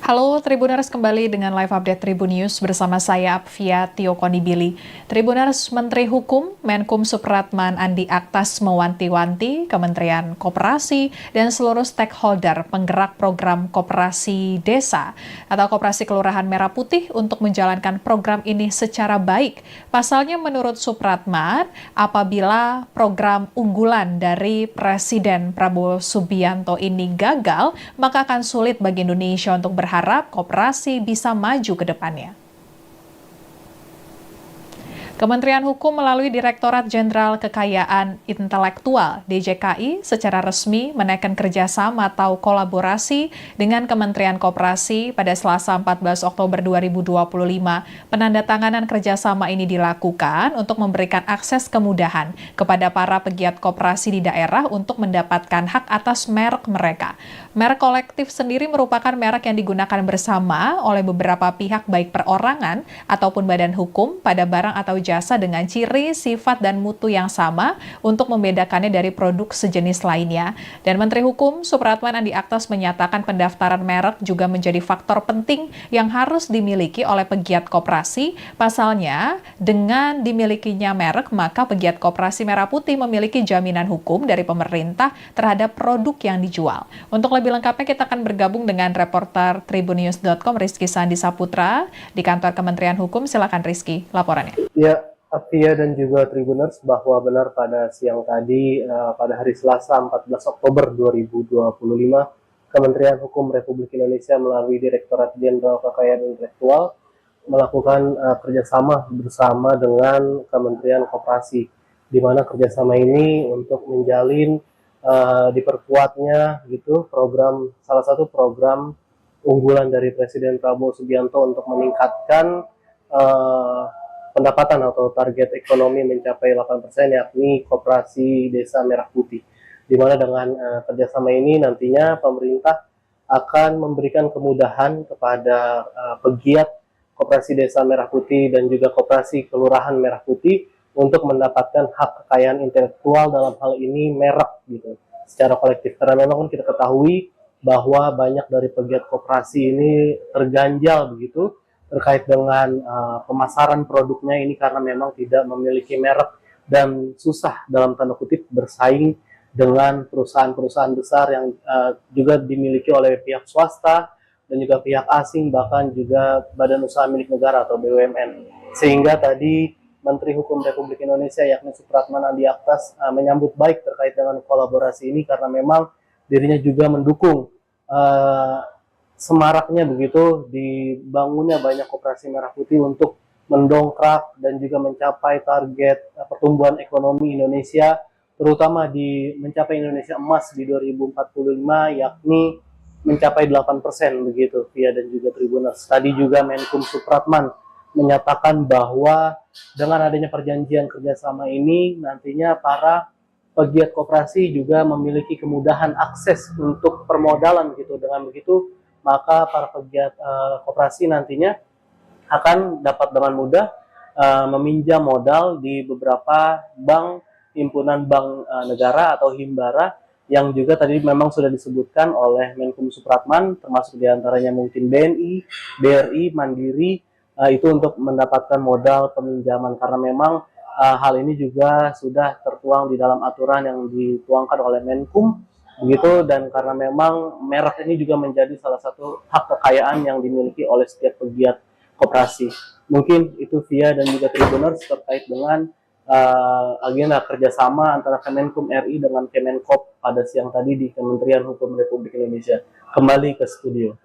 Halo Tribuners, kembali dengan live update Tribun News bersama saya Apvia Tio Konibili. Tribuners, Menteri Hukum Menkum Supratman Andi Aktas mewanti-wanti Kementerian Koperasi dan seluruh stakeholder penggerak program Koperasi Desa atau Koperasi Kelurahan Merah Putih untuk menjalankan program ini secara baik. Pasalnya menurut Supratman, apabila program unggulan dari Presiden Prabowo Subianto ini gagal, maka akan sulit bagi Indonesia untuk berharap koperasi bisa maju ke depannya. Kementerian Hukum melalui Direktorat Jenderal Kekayaan Intelektual (DJKI) secara resmi menaikkan kerjasama atau kolaborasi dengan Kementerian Koperasi pada Selasa 14 Oktober 2025. Penandatanganan kerjasama ini dilakukan untuk memberikan akses kemudahan kepada para pegiat koperasi di daerah untuk mendapatkan hak atas merek mereka. Merek kolektif sendiri merupakan merek yang digunakan bersama oleh beberapa pihak baik perorangan ataupun badan hukum pada barang atau jasa dengan ciri, sifat, dan mutu yang sama untuk membedakannya dari produk sejenis lainnya. Dan Menteri Hukum Supratman Andi Aktas menyatakan pendaftaran merek juga menjadi faktor penting yang harus dimiliki oleh pegiat koperasi. Pasalnya, dengan dimilikinya merek, maka pegiat koperasi Merah Putih memiliki jaminan hukum dari pemerintah terhadap produk yang dijual. Untuk lebih lengkapnya, kita akan bergabung dengan reporter tribunnews.com Rizky Sandi Saputra di kantor Kementerian Hukum. Silakan Rizky, laporannya. Ya, Apvia dan juga Tribuners, bahwa benar pada siang tadi, pada hari Selasa 14 Oktober 2025, Kementerian Hukum Republik Indonesia melalui Direktorat Jenderal Kekayaan Intelektual melakukan kerjasama bersama dengan Kementerian Koperasi, di mana kerjasama ini untuk menjalin diperkuatnya gitu salah satu program unggulan dari Presiden Prabowo Subianto untuk meningkatkan pendapatan atau target ekonomi mencapai 8%, yakni Koperasi Desa Merah Putih. Di mana dengan kerjasama ini nantinya pemerintah akan memberikan kemudahan kepada pegiat Koperasi Desa Merah Putih dan juga Koperasi Kelurahan Merah Putih untuk mendapatkan hak kekayaan intelektual, dalam hal ini merek gitu, secara kolektif. Karena memang kita ketahui bahwa banyak dari pegiat koperasi ini terganjal begitu terkait dengan pemasaran produknya ini karena memang tidak memiliki merek dan susah dalam tanda kutip bersaing dengan perusahaan-perusahaan besar yang juga dimiliki oleh pihak swasta dan juga pihak asing, bahkan juga badan usaha milik negara atau BUMN. Sehingga tadi Menteri Hukum Republik Indonesia yakni Supratman Andi Aktas menyambut baik terkait dengan kolaborasi ini karena memang dirinya juga mendukung semaraknya begitu dibangunnya banyak koperasi Merah Putih untuk mendongkrak dan juga mencapai target pertumbuhan ekonomi Indonesia, terutama di mencapai Indonesia emas di 2045, yakni mencapai 8% begitu, Via dan juga Tribuners. Tadi juga Menkum Supratman menyatakan bahwa dengan adanya perjanjian kerjasama ini nantinya para pegiat koperasi juga memiliki kemudahan akses untuk permodalan gitu. Dengan begitu maka para pegiat koperasi nantinya akan dapat dengan mudah meminjam modal di beberapa bank, himpunan bank negara atau himbara, yang juga tadi memang sudah disebutkan oleh Menkum Supratman, termasuk diantaranya mungkin BNI, BRI, Mandiri, itu untuk mendapatkan modal peminjaman, karena memang hal ini juga sudah tertuang di dalam aturan yang dituangkan oleh Menkum begitu, dan karena memang merek ini juga menjadi salah satu hak kekayaan yang dimiliki oleh setiap pegiat koperasi. Mungkin itu Via dan juga Tribuners terkait dengan agenda kerjasama antara Kemenkum RI dengan Kemenkop pada siang tadi di Kementerian Hukum Republik Indonesia. Kembali ke studio.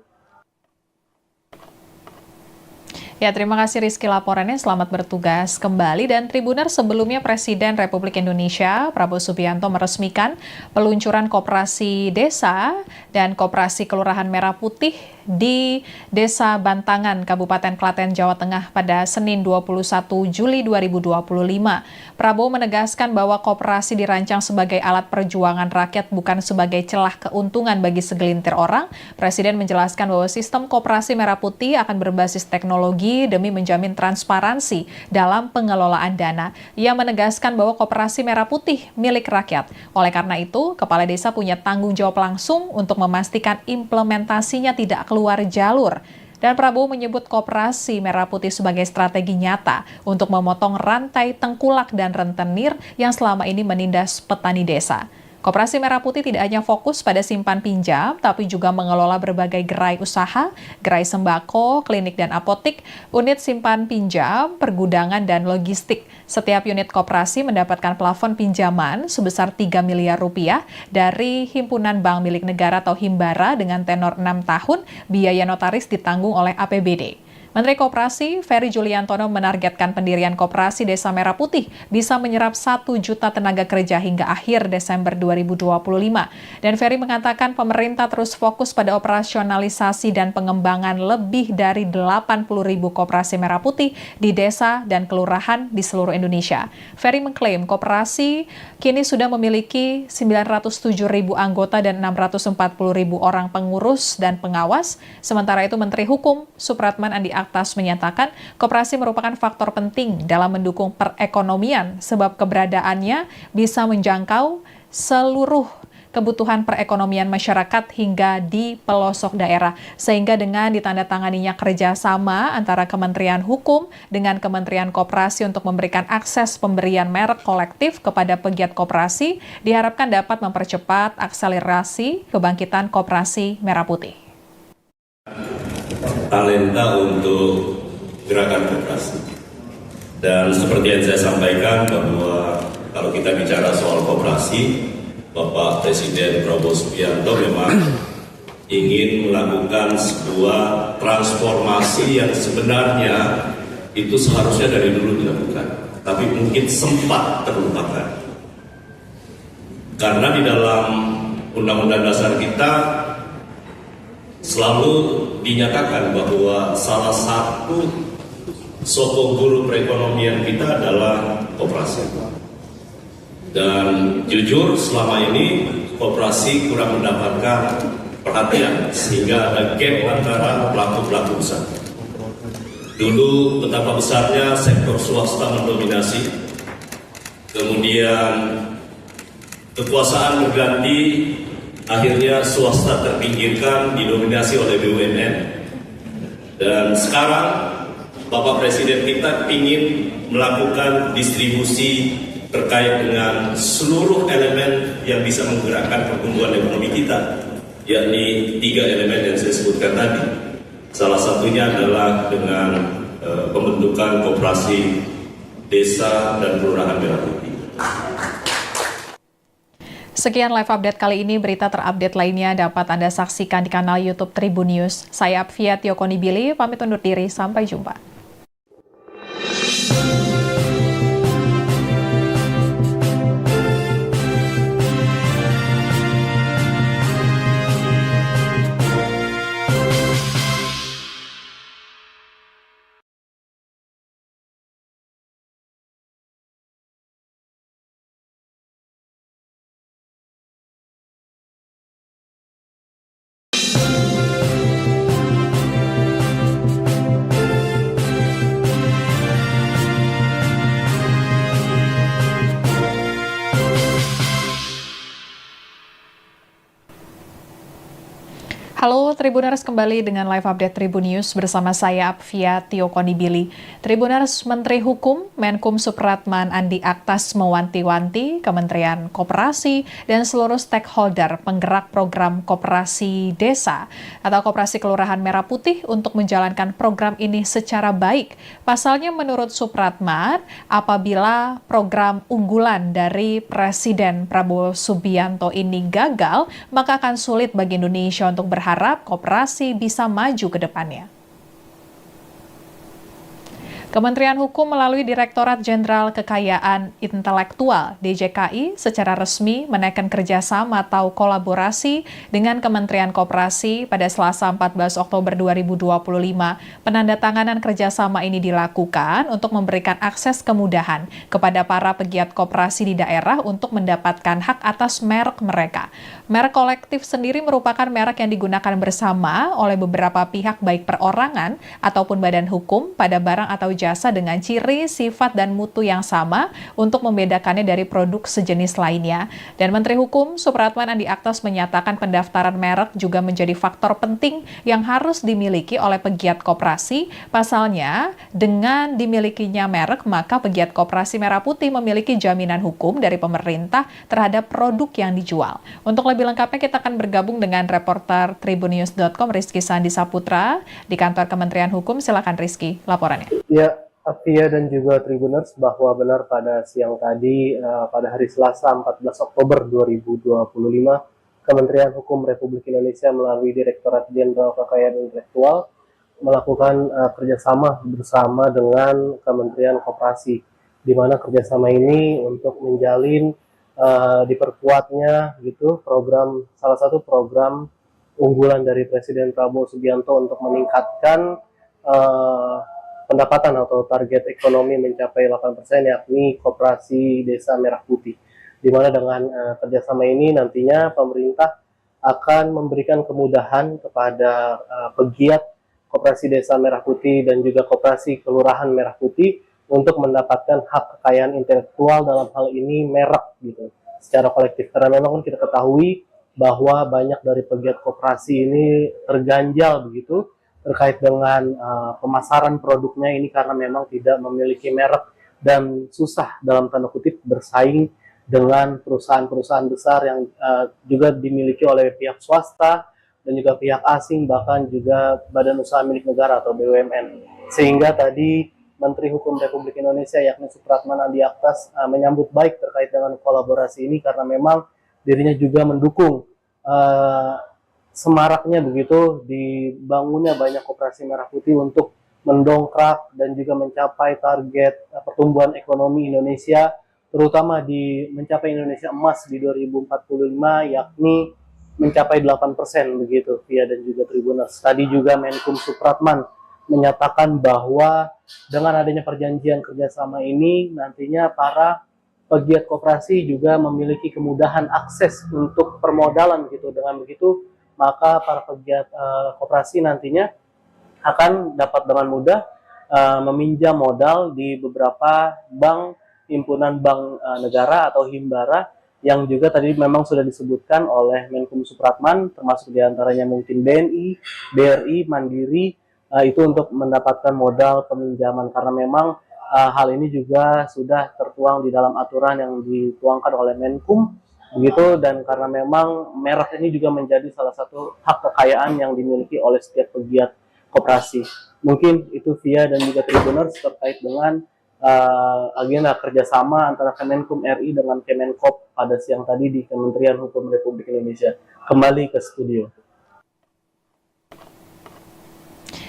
Ya, terima kasih Rizky laporannya. Selamat bertugas kembali. Dan Tribuner, sebelumnya Presiden Republik Indonesia Prabowo Subianto meresmikan peluncuran Koperasi Desa dan Koperasi Kelurahan Merah Putih di Desa Bantangan, Kabupaten Klaten, Jawa Tengah pada Senin 21 Juli 2025. Prabowo menegaskan bahwa koperasi dirancang sebagai alat perjuangan rakyat, bukan sebagai celah keuntungan bagi segelintir orang. Presiden menjelaskan bahwa sistem Koperasi Merah Putih akan berbasis teknologi strategi demi menjamin transparansi dalam pengelolaan dana. Ia menegaskan bahwa Koperasi Merah Putih milik rakyat. Oleh karena itu, Kepala Desa punya tanggung jawab langsung untuk memastikan implementasinya tidak keluar jalur. Dan Prabowo menyebut Koperasi Merah Putih sebagai strategi nyata untuk memotong rantai tengkulak dan rentenir yang selama ini menindas petani desa. Koperasi Merah Putih tidak hanya fokus pada simpan pinjam, tapi juga mengelola berbagai gerai usaha, gerai sembako, klinik dan apotik, unit simpan pinjam, pergudangan, dan logistik. Setiap unit koperasi mendapatkan plafon pinjaman sebesar 3 miliar rupiah dari Himpunan Bank Milik Negara atau Himbara dengan tenor 6 tahun, biaya notaris ditanggung oleh APBD. Menteri Koperasi Ferry Juliantono menargetkan pendirian Koperasi Desa Merah Putih bisa menyerap 1 juta tenaga kerja hingga akhir Desember 2025. Dan Ferry mengatakan pemerintah terus fokus pada operasionalisasi dan pengembangan lebih dari 80.000 Koperasi Merah Putih di desa dan kelurahan di seluruh Indonesia. Ferry mengklaim Koperasi kini sudah memiliki 907.000 anggota dan 640.000 orang pengurus dan pengawas. Sementara itu Menteri Hukum Supratman Andi Aktas menyatakan koperasi merupakan faktor penting dalam mendukung perekonomian sebab keberadaannya bisa menjangkau seluruh kebutuhan perekonomian masyarakat hingga di pelosok daerah. Sehingga dengan ditandatanganinya kerjasama antara Kementerian Hukum dengan Kementerian Koperasi untuk memberikan akses pemberian merek kolektif kepada pegiat koperasi, diharapkan dapat mempercepat akselerasi kebangkitan Koperasi Merah Putih. Talenta untuk gerakan koperasi. Dan seperti yang saya sampaikan bahwa kalau kita bicara soal koperasi, Bapak Presiden Prabowo Subianto memang ingin melakukan sebuah transformasi yang sebenarnya itu seharusnya dari dulu dilakukan, tapi mungkin sempat terlupakan. Karena di dalam Undang-Undang Dasar kita selalu dinyatakan bahwa salah satu sokong guru perekonomian kita adalah koperasi. Dan jujur selama ini koperasi kurang mendapatkan perhatian sehingga ada gap antara pelaku-pelaku besar. Dulu betapa besarnya sektor swasta mendominasi, kemudian kekuasaan berganti, akhirnya swasta terpinggirkan, didominasi oleh BUMN. Dan sekarang Bapak Presiden kita ingin melakukan distribusi terkait dengan seluruh elemen yang bisa menggerakkan pertumbuhan ekonomi kita, yakni 3 elemen yang saya sebutkan tadi. Salah satunya adalah dengan pembentukan koperasi desa dan kelurahan Merah Putih. Sekian live update kali ini. Berita terupdate lainnya dapat Anda saksikan di kanal YouTube Tribun News. Saya Apvia Tiokonibili, pamit undur diri. Sampai jumpa. Halo Tribuners, kembali dengan live update Tribun News bersama saya Apvia Tiokonibili. Tribuners, Menteri Hukum Menkum Supratman Andi Aktas mewanti-wanti Kementerian Koperasi dan seluruh stakeholder penggerak program Koperasi Desa atau Koperasi Kelurahan Merah Putih untuk menjalankan program ini secara baik. Pasalnya menurut Supratman, apabila program unggulan dari Presiden Prabowo Subianto ini gagal, maka akan sulit bagi Indonesia untuk berharap koperasi bisa maju ke depannya. Kementerian Hukum melalui Direktorat Jenderal Kekayaan Intelektual (DJKI) secara resmi menaikkan kerjasama atau kolaborasi dengan Kementerian Koperasi pada Selasa 14 Oktober 2025. Penandatanganan kerjasama ini dilakukan untuk memberikan akses kemudahan kepada para pegiat koperasi di daerah untuk mendapatkan hak atas merek mereka. Merek kolektif sendiri merupakan merek yang digunakan bersama oleh beberapa pihak baik perorangan ataupun badan hukum pada barang atau jasa dengan ciri, sifat, dan mutu yang sama untuk membedakannya dari produk sejenis lainnya. Dan Menteri Hukum Supratman Andi Aktas menyatakan pendaftaran merek juga menjadi faktor penting yang harus dimiliki oleh pegiat koperasi. Pasalnya, dengan dimilikinya merek, maka pegiat koperasi merah putih memiliki jaminan hukum dari pemerintah terhadap produk yang dijual. Untuk lebih lengkapnya, kita akan bergabung dengan reporter tribunnews.com Rizky Sandi Saputra di kantor Kementerian Hukum. Silakan Rizky, laporannya. Ya, Afia dan juga Tribuners, bahwa benar pada siang tadi, pada hari Selasa 14 Oktober 2025, Kementerian Hukum Republik Indonesia melalui Direktorat Jenderal Kekayaan Intelektual melakukan kerjasama bersama dengan Kementerian Koperasi, di mana kerjasama ini untuk menjalin diperkuatnya gitu salah satu program unggulan dari Presiden Prabowo Subianto untuk meningkatkan pendapatan atau target ekonomi mencapai 8%, yakni Koperasi Desa Merah Putih. Di mana dengan kerjasama ini nantinya pemerintah akan memberikan kemudahan kepada pegiat Koperasi Desa Merah Putih dan juga Koperasi Kelurahan Merah Putih untuk mendapatkan hak kekayaan intelektual, dalam hal ini merek gitu, secara kolektif. Karena memang kita ketahui bahwa banyak dari pegiat koperasi ini terganjal begitu terkait dengan pemasaran produknya ini, karena memang tidak memiliki merek dan susah dalam tanda kutip bersaing dengan perusahaan-perusahaan besar yang juga dimiliki oleh pihak swasta dan juga pihak asing, bahkan juga badan usaha milik negara atau BUMN. Sehingga tadi Menteri Hukum Republik Indonesia yakni Supratman Andi Aktas menyambut baik terkait dengan kolaborasi ini, karena memang dirinya juga mendukung semaraknya begitu dibangunnya banyak koperasi merah putih untuk mendongkrak dan juga mencapai target pertumbuhan ekonomi Indonesia, terutama di mencapai Indonesia emas di 2045, yakni mencapai 8% begitu, Via dan juga Tribuners. Tadi juga Menkum Supratman menyatakan bahwa dengan adanya perjanjian kerjasama ini nantinya para pegiat koperasi juga memiliki kemudahan akses untuk permodalan gitu. Dengan begitu maka para pegiat koperasi nantinya akan dapat dengan mudah meminjam modal di beberapa bank, himpunan bank negara atau himbara, yang juga tadi memang sudah disebutkan oleh Menkum Supratman, termasuk diantaranya mungkin BNI, BRI, Mandiri, itu untuk mendapatkan modal peminjaman, karena memang hal ini juga sudah tertuang di dalam aturan yang dituangkan oleh Menkum begitu. Dan karena memang merek ini juga menjadi salah satu hak kekayaan yang dimiliki oleh setiap pegiat koperasi. Mungkin itu Via dan juga Tribuners terkait dengan agenda kerjasama antara Kemenkum RI dengan Kemenkop pada siang tadi di Kementerian Hukum Republik Indonesia. Kembali ke studio.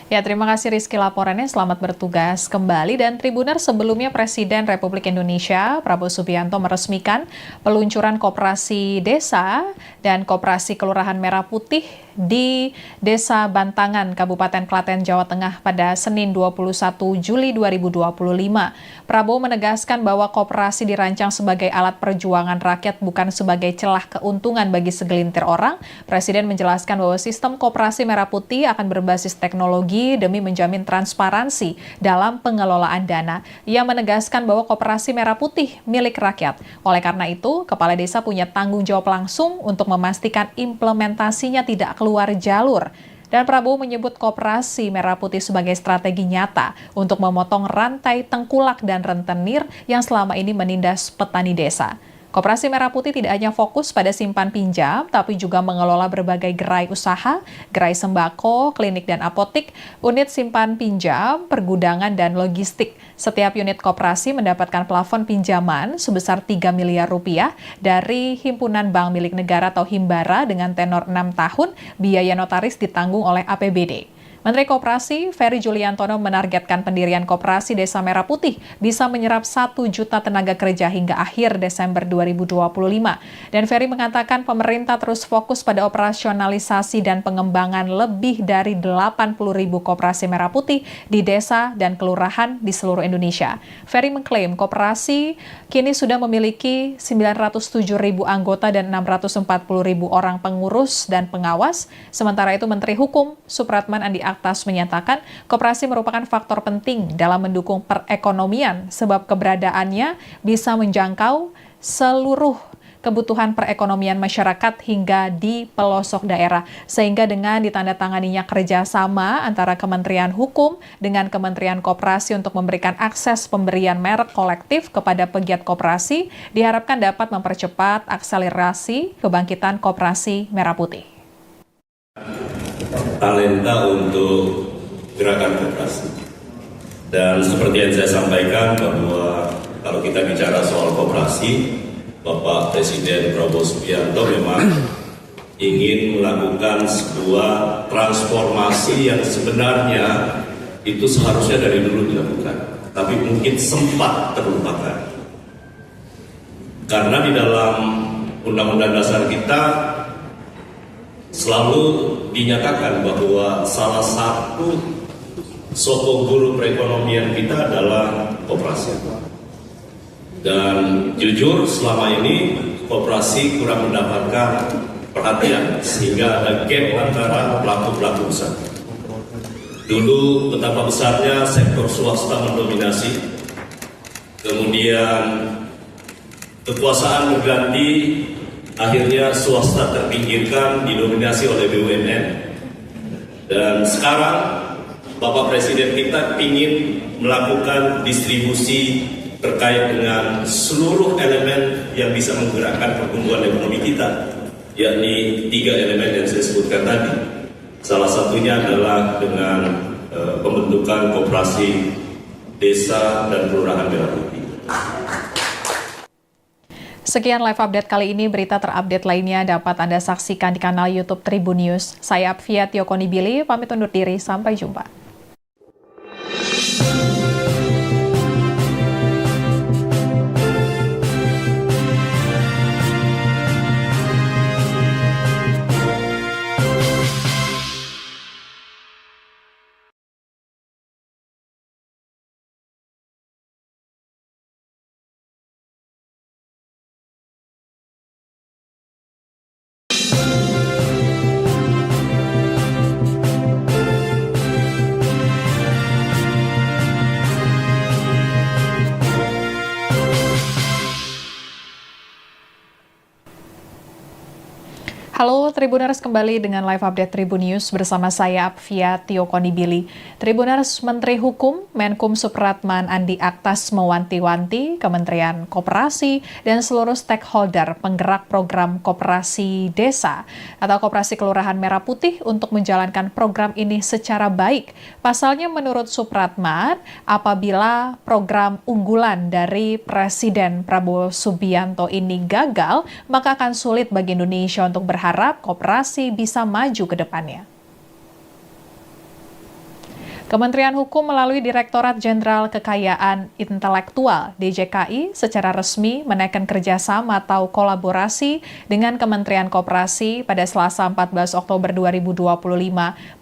Ya, terima kasih Rizky laporannya. Selamat bertugas kembali. Dan Tribuner, sebelumnya Presiden Republik Indonesia Prabowo Subianto meresmikan peluncuran Koperasi Desa dan Koperasi Kelurahan Merah Putih di Desa Bantangan, Kabupaten Klaten, Jawa Tengah pada Senin 21 Juli 2025. Prabowo menegaskan bahwa koperasi dirancang sebagai alat perjuangan rakyat, bukan sebagai celah keuntungan bagi segelintir orang. Presiden menjelaskan bahwa sistem Koperasi Merah Putih akan berbasis teknologi demi menjamin transparansi dalam pengelolaan dana. Ia menegaskan bahwa Koperasi Merah Putih milik rakyat. Oleh karena itu, Kepala Desa punya tanggung jawab langsung untuk memastikan implementasinya tidak keluar jalur. Dan Prabowo menyebut Koperasi Merah Putih sebagai strategi nyata untuk memotong rantai tengkulak dan rentenir yang selama ini menindas petani desa. Koperasi Merah Putih tidak hanya fokus pada simpan pinjam, tapi juga mengelola berbagai gerai usaha, gerai sembako, klinik dan apotik, unit simpan pinjam, pergudangan, dan logistik. Setiap unit koperasi mendapatkan plafon pinjaman sebesar 3 miliar rupiah dari Himpunan Bank Milik Negara atau Himbara dengan tenor 6 tahun, biaya notaris ditanggung oleh APBD. Menteri Koperasi Ferry Juliantono menargetkan pendirian Koperasi Desa Merah Putih bisa menyerap 1 juta tenaga kerja hingga akhir Desember 2025. Dan Ferry mengatakan pemerintah terus fokus pada operasionalisasi dan pengembangan lebih dari 80.000 koperasi merah putih di desa dan kelurahan di seluruh Indonesia. Ferry mengklaim koperasi kini sudah memiliki 907.000 anggota dan 640.000 orang pengurus dan pengawas. Sementara itu Menteri Hukum Supratman Andi Aktas menyatakan koperasi merupakan faktor penting dalam mendukung perekonomian sebab keberadaannya bisa menjangkau seluruh kebutuhan perekonomian masyarakat hingga di pelosok daerah. Sehingga dengan ditandatanganinya kerjasama antara Kementerian Hukum dengan Kementerian Koperasi untuk memberikan akses pemberian merek kolektif kepada pegiat koperasi, diharapkan dapat mempercepat akselerasi kebangkitan koperasi merah putih. Talenta untuk gerakan koperasi. Dan seperti yang saya sampaikan bahwa kalau kita bicara soal koperasi, Bapak Presiden Prabowo Subianto memang ingin melakukan sebuah transformasi yang sebenarnya itu seharusnya dari dulu dilakukan, tapi mungkin sempat terlupakan. Karena di dalam Undang-Undang Dasar kita selalu dinyatakan bahwa salah satu sokong guru perekonomian kita adalah koperasi. Dan jujur selama ini koperasi kurang mendapatkan perhatian sehingga ada gap antara pelaku-pelaku besar. Dulu betapa besarnya sektor swasta mendominasi, kemudian kekuasaan berganti, akhirnya swasta terpinggirkan didominasi oleh BUMN. Dan sekarang Bapak Presiden kita ingin melakukan distribusi terkait dengan seluruh elemen yang bisa menggerakkan pertumbuhan ekonomi kita, yakni 3 elemen yang saya sebutkan tadi. Salah satunya adalah dengan pembentukan koperasi desa dan kelurahan merah putih. Sekian live update kali ini. Berita terupdate lainnya dapat Anda saksikan di kanal YouTube Tribun News. Saya Apvia Tiokonibili, pamit undur diri. Sampai jumpa. Halo Tribuners, kembali dengan live update Tribun News bersama saya Apvia Tiokonibili. Tribuners, Menteri Hukum Menkum Supratman Andi Aktas mewanti-wanti Kementerian Koperasi dan seluruh stakeholder penggerak program Koperasi Desa atau Koperasi Kelurahan Merah Putih untuk menjalankan program ini secara baik. Pasalnya menurut Supratman, apabila program unggulan dari Presiden Prabowo Subianto ini gagal, maka akan sulit bagi Indonesia untuk berharap koperasi bisa maju ke depannya. Kementerian Hukum melalui Direktorat Jenderal Kekayaan Intelektual (DJKI) secara resmi menaikkan kerjasama atau kolaborasi dengan Kementerian Koperasi pada Selasa 14 Oktober 2025.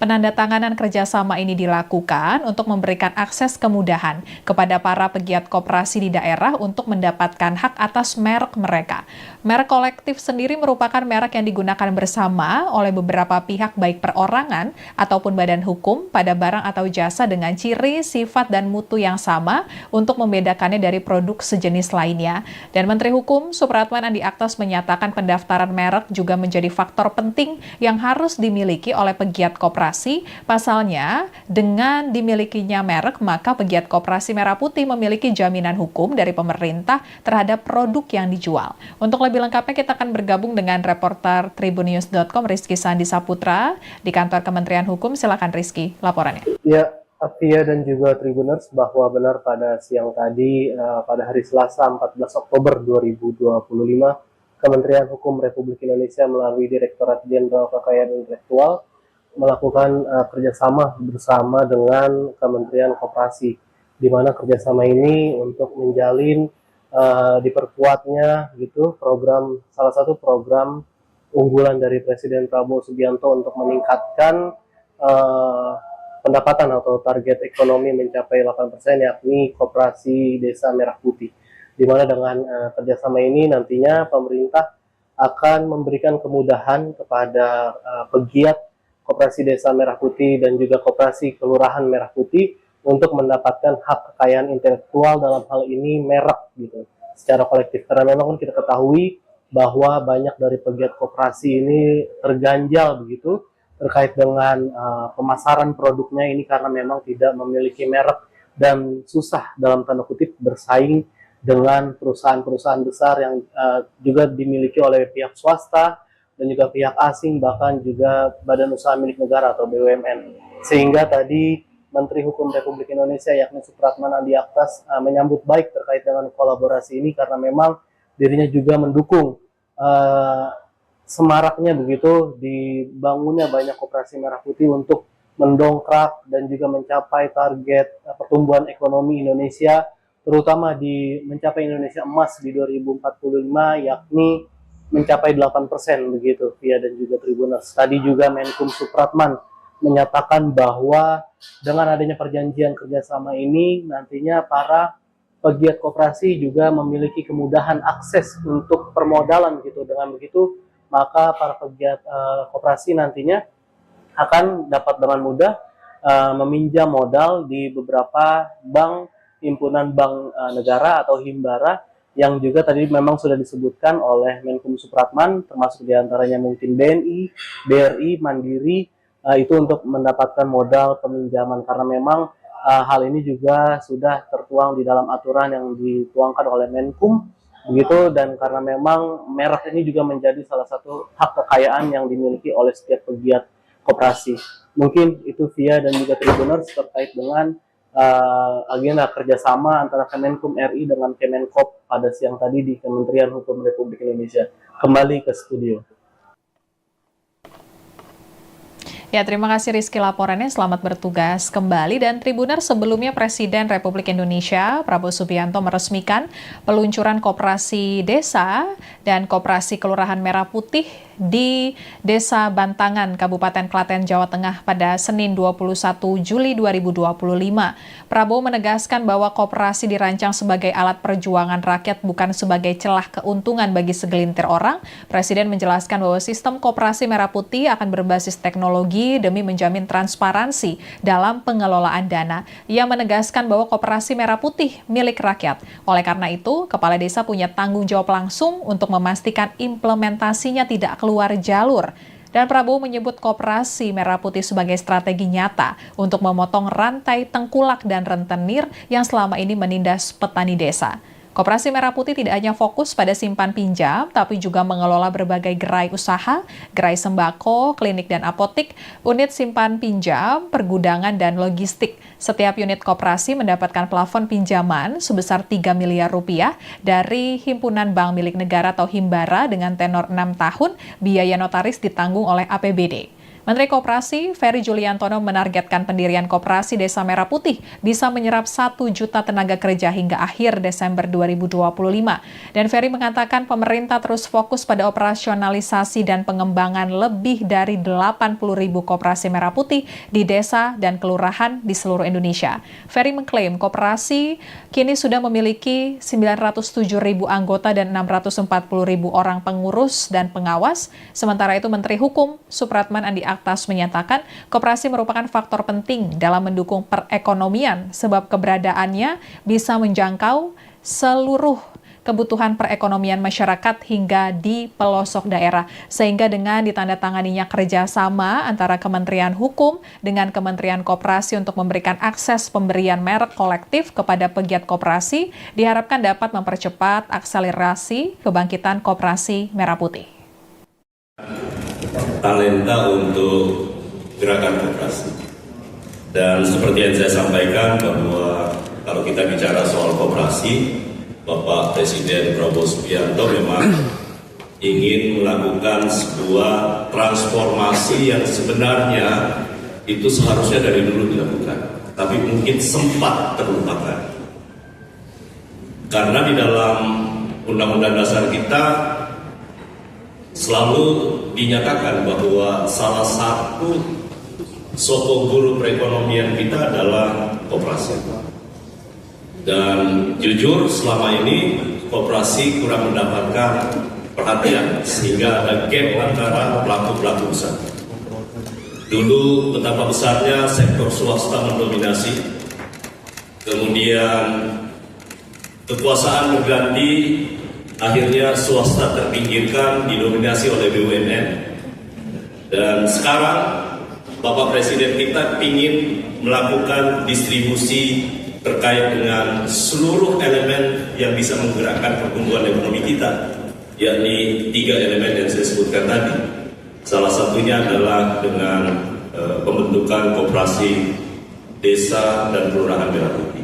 Penandatanganan kerjasama ini dilakukan untuk memberikan akses kemudahan kepada para pegiat koperasi di daerah untuk mendapatkan hak atas merek mereka. Merek kolektif sendiri merupakan merek yang digunakan bersama oleh beberapa pihak baik perorangan ataupun badan hukum pada barang atau jasa dengan ciri, sifat, dan mutu yang sama untuk membedakannya dari produk sejenis lainnya. Dan Menteri Hukum Supratman Andi Aktas menyatakan pendaftaran merek juga menjadi faktor penting yang harus dimiliki oleh pegiat koperasi. Pasalnya, dengan dimilikinya merek, maka pegiat koperasi Merah Putih memiliki jaminan hukum dari pemerintah terhadap produk yang dijual. Untuk lebih lengkapnya, kita akan bergabung dengan reporter tribunnews.com Rizky Sandi Saputra di kantor Kementerian Hukum. Silakan Rizky, laporannya. Ya, Apvia dan juga Tribuners, bahwa benar pada siang tadi, pada hari Selasa 14 Oktober 2025, Kementerian Hukum Republik Indonesia melalui Direktorat Jenderal Kekayaan Intelektual melakukan kerjasama bersama dengan Kementerian Koperasi, di mana kerjasama ini untuk menjalin diperkuatnya gitu salah satu program unggulan dari Presiden Prabowo Subianto untuk meningkatkan pendapatan atau target ekonomi mencapai 8%, yakni Koperasi Desa Merah Putih. Di mana dengan kerjasama ini nantinya pemerintah akan memberikan kemudahan kepada pegiat Koperasi Desa Merah Putih dan juga Koperasi Kelurahan Merah Putih untuk mendapatkan hak kekayaan intelektual, dalam hal ini merek gitu, secara kolektif. Karena memang kan kita ketahui bahwa banyak dari pegiat koperasi ini terganjal begitu terkait dengan pemasaran produknya ini, karena memang tidak memiliki merek dan susah dalam tanda kutip bersaing dengan perusahaan-perusahaan besar yang juga dimiliki oleh pihak swasta dan juga pihak asing, bahkan juga badan usaha milik negara atau BUMN. Sehingga tadi Menteri Hukum Republik Indonesia yakni Supratman Andi Aktas menyambut baik terkait dengan kolaborasi ini, karena memang dirinya juga mendukung semaraknya begitu dibangunnya banyak koperasi merah putih untuk mendongkrak dan juga mencapai target pertumbuhan ekonomi Indonesia, terutama di mencapai Indonesia emas di 2045, yakni mencapai 8% begitu, Via dan juga Tribuners. Tadi juga Menkum Supratman menyatakan bahwa dengan adanya perjanjian kerjasama ini nantinya para pegiat koperasi juga memiliki kemudahan akses untuk permodalan gitu. Dengan begitu maka para pegiat koperasi nantinya akan dapat dengan mudah meminjam modal di beberapa bank, himpunan bank negara atau himbara, yang juga tadi memang sudah disebutkan oleh Menkum Supratman, termasuk diantaranya mungkin BNI, BRI, Mandiri, itu untuk mendapatkan modal peminjaman, karena memang hal ini juga sudah tertuang di dalam aturan yang dituangkan oleh Menkum begitu, dan karena memang merek ini juga menjadi salah satu hak kekayaan yang dimiliki oleh setiap pegiat koperasi. Mungkin itu Via dan juga Tribuners terkait dengan agenda kerjasama antara Kemenkum RI dengan Kemenkop pada siang tadi di Kementerian Hukum Republik Indonesia. Kembali ke studio. Ya, terima kasih Rizky laporannya, selamat bertugas kembali. Dan Tribuner, sebelumnya Presiden Republik Indonesia Prabowo Subianto meresmikan peluncuran Koperasi Desa dan Koperasi Kelurahan Merah Putih di Desa Bantangan, Kabupaten Klaten, Jawa Tengah pada Senin 21 Juli 2025. Prabowo menegaskan bahwa koperasi dirancang sebagai alat perjuangan rakyat, bukan sebagai celah keuntungan bagi segelintir orang. Presiden menjelaskan bahwa sistem Koperasi Merah Putih akan berbasis teknologi demi menjamin transparansi dalam pengelolaan dana. Ia menegaskan bahwa Koperasi Merah Putih milik rakyat. Oleh karena itu, Kepala Desa punya tanggung jawab langsung untuk memastikan implementasinya tidak keluar jalur. Dan Prabowo menyebut Koperasi Merah Putih sebagai strategi nyata untuk memotong rantai tengkulak dan rentenir yang selama ini menindas petani desa. Koperasi Merah Putih tidak hanya fokus pada simpan pinjam, tapi juga mengelola berbagai gerai usaha, gerai sembako, klinik dan apotik, unit simpan pinjam, pergudangan, dan logistik. Setiap unit koperasi mendapatkan plafon pinjaman sebesar 3 miliar rupiah dari himpunan bank milik negara atau himbara dengan tenor 6 tahun, biaya notaris ditanggung oleh APBD. Menteri Koperasi Ferry Juliantono menargetkan pendirian Koperasi Desa Merah Putih bisa menyerap 1 juta tenaga kerja hingga akhir Desember 2025. Dan Ferry mengatakan pemerintah terus fokus pada operasionalisasi dan pengembangan lebih dari 80.000 Koperasi Merah Putih di desa dan kelurahan di seluruh Indonesia. Ferry mengklaim koperasi kini sudah memiliki 907.000 anggota dan 640.000 orang pengurus dan pengawas. Sementara itu Menteri Hukum Supratman Andi Aktas menyatakan koperasi merupakan faktor penting dalam mendukung perekonomian sebab keberadaannya bisa menjangkau seluruh kebutuhan perekonomian masyarakat hingga di pelosok daerah. Sehingga dengan ditandatanganinya kerjasama antara Kementerian Hukum dengan Kementerian Koperasi untuk memberikan akses pemberian merek kolektif kepada pegiat koperasi, diharapkan dapat mempercepat akselerasi kebangkitan Koperasi Merah Putih. Talenta untuk gerakan koperasi. Dan seperti yang saya sampaikan bahwa kalau kita bicara soal koperasi, Bapak Presiden Prabowo Subianto memang ingin melakukan sebuah transformasi yang sebenarnya itu seharusnya dari dulu dilakukan, tapi mungkin sempat terlupakan. Karena di dalam Undang-Undang Dasar kita selalu dinyatakan bahwa salah satu sokong guru perekonomian kita adalah koperasi. Dan jujur selama ini koperasi kurang mendapatkan perhatian sehingga ada gap antara pelaku-pelaku besar. Dulu betapa besarnya sektor swasta mendominasi, kemudian kekuasaan berganti, akhirnya swasta terpinggirkan, didominasi oleh BUMN. Dan sekarang Bapak Presiden kita ingin melakukan distribusi terkait dengan seluruh elemen yang bisa menggerakkan pertumbuhan ekonomi kita, yakni 3 elemen yang saya sebutkan tadi. Salah satunya adalah dengan pembentukan koperasi desa dan kelurahan Merah Putih.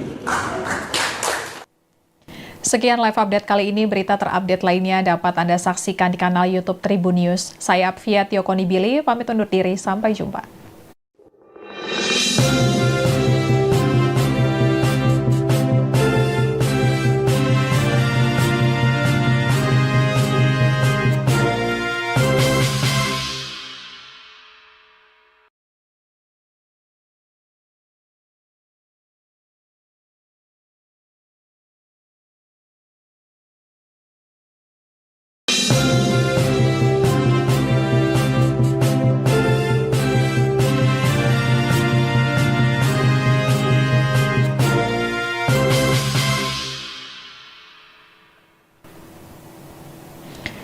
Sekian live update kali ini. Berita terupdate lainnya dapat Anda saksikan di kanal YouTube Tribun News. Saya Apvia Tiokonibili, pamit undur diri. Sampai jumpa.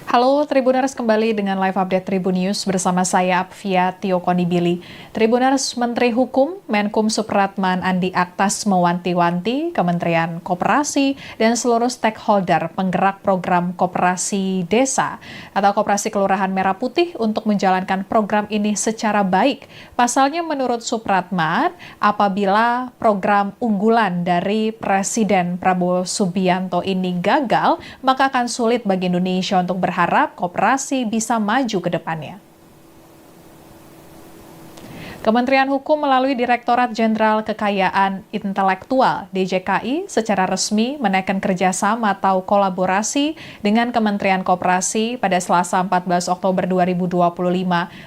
Halo Tribuners, kembali dengan live update Tribun News bersama saya Apvia Tiokonibili. Tribuners, Menteri Hukum Menkum Supratman Andi Aktas mewanti-wanti Kementerian Koperasi dan seluruh stakeholder penggerak program Koperasi Desa atau Koperasi Kelurahan Merah Putih untuk menjalankan program ini secara baik. Pasalnya menurut Supratman, apabila program unggulan dari Presiden Prabowo Subianto ini gagal, maka akan sulit bagi Indonesia untuk berharap koperasi bisa maju ke depannya. Kementerian Hukum melalui Direktorat Jenderal Kekayaan Intelektual (DJKI) secara resmi menaikkan kerjasama atau kolaborasi dengan Kementerian Koperasi pada Selasa 14 Oktober 2025.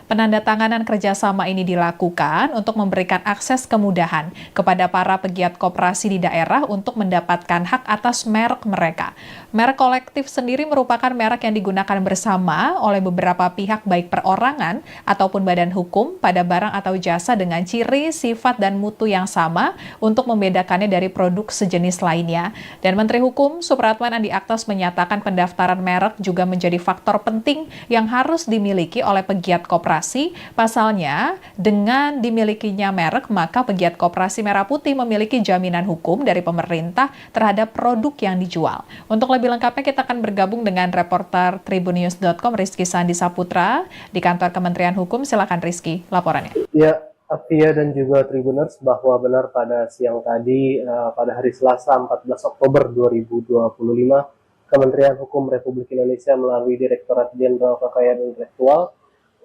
Penandatanganan kerjasama ini dilakukan untuk memberikan akses kemudahan kepada para pegiat koperasi di daerah untuk mendapatkan hak atas merek mereka. Merek kolektif sendiri merupakan merek yang digunakan bersama oleh beberapa pihak baik perorangan ataupun badan hukum pada barang atau jasa dengan ciri, sifat, dan mutu yang sama untuk membedakannya dari produk sejenis lainnya. Dan Menteri Hukum Supratman Andi Aktas menyatakan pendaftaran merek juga menjadi faktor penting yang harus dimiliki oleh pegiat koperasi. Pasalnya, dengan dimilikinya merek, maka pegiat koperasi Merah Putih memiliki jaminan hukum dari pemerintah terhadap produk yang dijual. Untuk lebih lengkapnya, kita akan bergabung dengan reporter tribunnews.com Rizky Sandi Saputra di kantor Kementerian Hukum. Silakan Rizky, laporannya. Ya, Apvia dan juga Tribuners, bahwa benar pada siang tadi, pada hari Selasa 14 Oktober 2025, Kementerian Hukum Republik Indonesia melalui Direktorat Jenderal Kekayaan Intelektual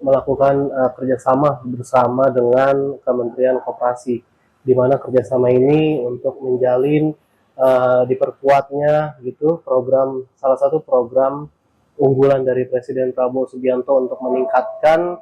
melakukan kerjasama bersama dengan Kementerian Koperasi, di mana kerjasama ini untuk menjalin diperkuatnya gitu salah satu program unggulan dari Presiden Prabowo Subianto untuk meningkatkan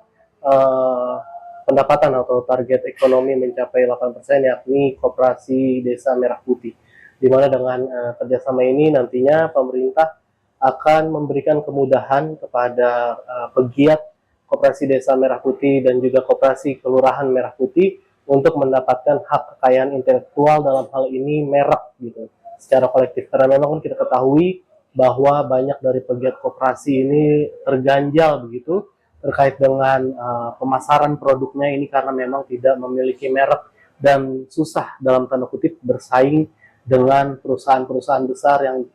pendapatan atau target ekonomi mencapai 8%, yakni Koperasi Desa Merah Putih. Di mana dengan kerjasama ini nantinya pemerintah akan memberikan kemudahan kepada pegiat Koperasi Desa Merah Putih dan juga Koperasi Kelurahan Merah Putih untuk mendapatkan hak kekayaan intelektual, dalam hal ini merek gitu, secara kolektif. Karena memang kita ketahui bahwa banyak dari pegiat koperasi ini terganjal begitu terkait dengan pemasaran produknya ini, karena memang tidak memiliki merek dan susah dalam tanda kutip bersaing dengan perusahaan-perusahaan besar yang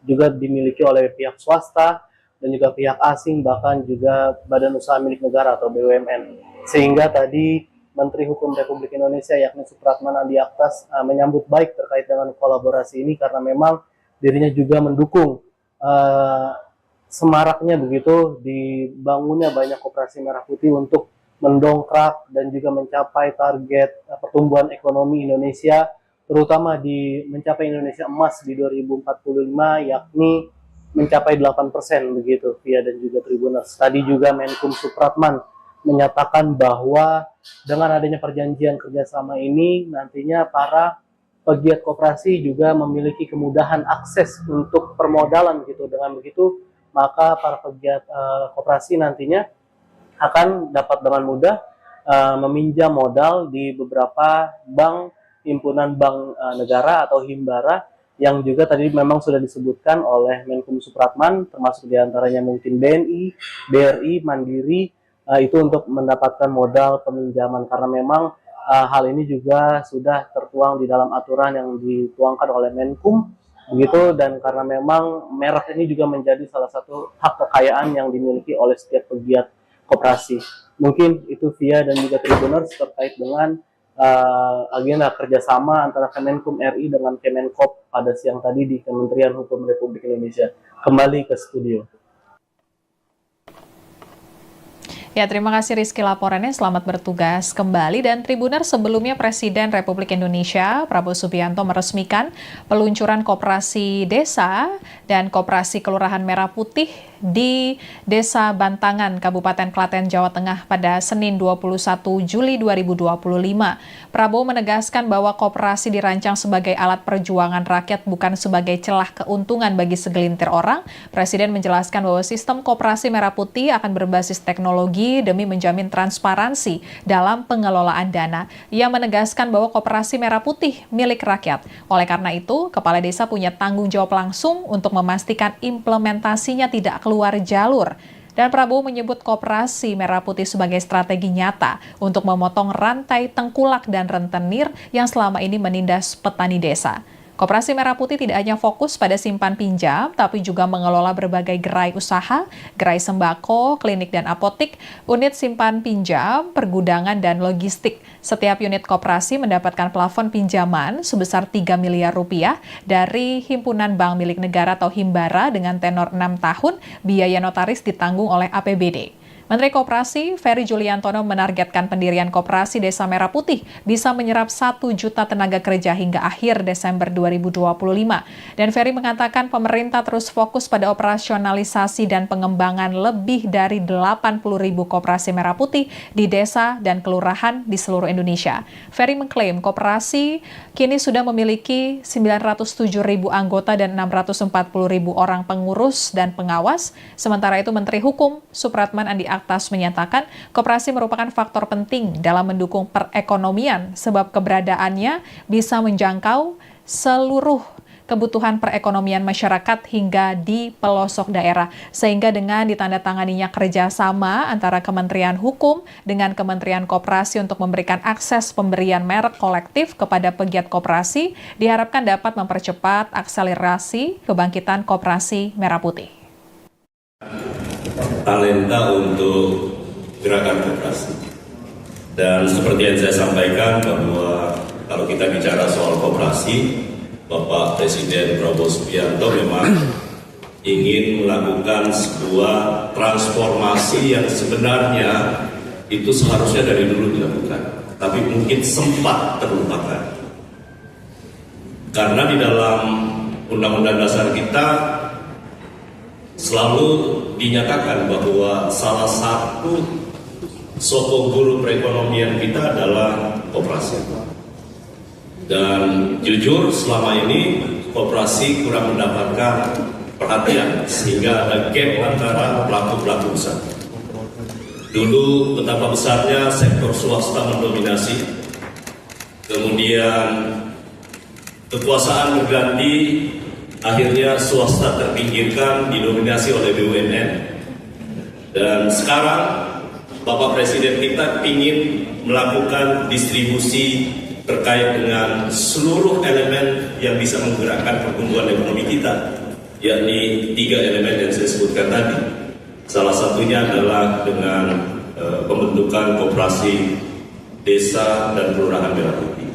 juga dimiliki oleh pihak swasta dan juga pihak asing, bahkan juga badan usaha milik negara atau BUMN. Sehingga tadi Menteri Hukum Republik Indonesia yakni Supratman Andi Aktas menyambut baik terkait dengan kolaborasi ini, karena memang dirinya juga mendukung semaraknya begitu dibangunnya banyak koperasi merah putih untuk mendongkrak dan juga mencapai target pertumbuhan ekonomi Indonesia, terutama di mencapai Indonesia emas di 2045, yakni mencapai 8% begitu, Via dan juga Tribuners. Tadi juga Menkum Supratman menyatakan bahwa dengan adanya perjanjian kerjasama ini, nantinya para pegiat koperasi juga memiliki kemudahan akses untuk permodalan gitu. Dengan begitu, maka para pegiat koperasi nantinya akan dapat dengan mudah meminjam modal di beberapa bank, himpunan bank negara atau Himbara, yang juga tadi memang sudah disebutkan oleh Menkum Supratman, termasuk diantaranya mungkin BNI, BRI, Mandiri, itu untuk mendapatkan modal peminjaman, karena memang hal ini juga sudah tertuang di dalam aturan yang dituangkan oleh Menkum, begitu, dan karena memang merek ini juga menjadi salah satu hak kekayaan yang dimiliki oleh setiap pegiat koperasi. Mungkin itu Via dan juga Tribuners terkait dengan agenda kerjasama antara Kemenkum RI dengan Kemenkop pada siang tadi di Kementerian Hukum Republik Indonesia. Kembali ke studio. Ya, terima kasih Rizky laporannya. Selamat bertugas kembali. Dan Tribuner, sebelumnya Presiden Republik Indonesia Prabowo Subianto meresmikan peluncuran koperasi desa dan koperasi Kelurahan Merah Putih di Desa Bantangan, Kabupaten Klaten, Jawa Tengah pada Senin 21 Juli 2025. Prabowo menegaskan bahwa koperasi dirancang sebagai alat perjuangan rakyat, bukan sebagai celah keuntungan bagi segelintir orang. Presiden menjelaskan bahwa sistem koperasi Merah Putih akan berbasis teknologi demi menjamin transparansi dalam pengelolaan dana. Ia menegaskan bahwa koperasi Merah Putih milik rakyat. Oleh karena itu, kepala desa punya tanggung jawab langsung untuk memastikan implementasinya tidak keluar jalur. Dan Prabowo menyebut koperasi Merah Putih sebagai strategi nyata untuk memotong rantai tengkulak dan rentenir yang selama ini menindas petani desa. Koperasi Merah Putih tidak hanya fokus pada simpan pinjam, tapi juga mengelola berbagai gerai usaha, gerai sembako, klinik dan apotik, unit simpan pinjam, pergudangan, dan logistik. Setiap unit koperasi mendapatkan plafon pinjaman sebesar 3 miliar rupiah dari Himpunan Bank Milik Negara atau Himbara dengan tenor 6 tahun, biaya notaris ditanggung oleh APBD. Menteri Koperasi Ferry Juliantono menargetkan pendirian Koperasi Desa Merah Putih bisa menyerap 1 juta tenaga kerja hingga akhir Desember 2025. Dan Ferry mengatakan pemerintah terus fokus pada operasionalisasi dan pengembangan lebih dari 80.000 Koperasi Merah Putih di desa dan kelurahan di seluruh Indonesia. Ferry mengklaim Koperasi kini sudah memiliki 907.000 anggota dan 640.000 orang pengurus dan pengawas. Sementara itu Menteri Hukum Supratman Andi Aktas menyatakan koperasi merupakan faktor penting dalam mendukung perekonomian sebab keberadaannya bisa menjangkau seluruh kebutuhan perekonomian masyarakat hingga di pelosok daerah. Sehingga dengan ditandatanganinya kerjasama antara Kementerian Hukum dengan Kementerian Koperasi untuk memberikan akses pemberian merek kolektif kepada pegiat koperasi, diharapkan dapat mempercepat akselerasi kebangkitan Koperasi Merah Putih. Talenta untuk gerakan koperasi. Dan seperti yang saya sampaikan bahwa kalau kita bicara soal koperasi, Bapak Presiden Prabowo Subianto memang ingin melakukan sebuah transformasi yang sebenarnya itu seharusnya dari dulu dilakukan, tapi mungkin sempat terlupakan. Karena di dalam Undang-Undang Dasar kita selalu dinyatakan bahwa salah satu sokong guru perekonomian kita adalah koperasi. Dan jujur selama ini koperasi kurang mendapatkan perhatian sehingga ada gap antara pelaku-pelaku besar. Dulu betapa besarnya sektor swasta mendominasi, kemudian kekuasaan berganti, akhirnya swasta terpinggirkan, didominasi oleh BUMN. Dan sekarang Bapak Presiden kita ingin melakukan distribusi terkait dengan seluruh elemen yang bisa menggerakkan pertumbuhan ekonomi kita, yakni 3 elemen yang saya sebutkan tadi. Salah satunya adalah dengan pembentukan koperasi desa dan kelurahan Merah Putih.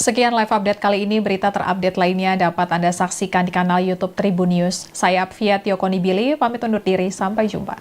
Sekian live update kali ini, berita terupdate lainnya dapat Anda saksikan di kanal YouTube Tribun News. Saya Apvia Tiokonibili, pamit undur diri, sampai jumpa.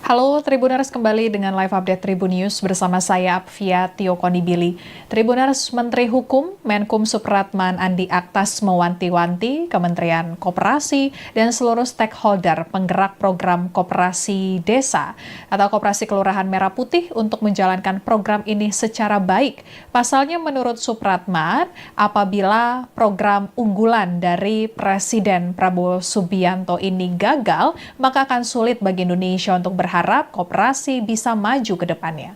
Halo Tribuners, kembali dengan live update Tribun News bersama saya Apvia Tiokonibili. Tribuners, Menteri Hukum Menkum Supratman Andi Aktas mewanti-wanti Kementerian Koperasi dan seluruh stakeholder penggerak program Koperasi Desa atau Koperasi Kelurahan Merah Putih untuk menjalankan program ini secara baik. Pasalnya menurut Supratman, apabila program unggulan dari Presiden Prabowo Subianto ini gagal, maka akan sulit bagi Indonesia untuk berharap koperasi bisa maju ke depannya.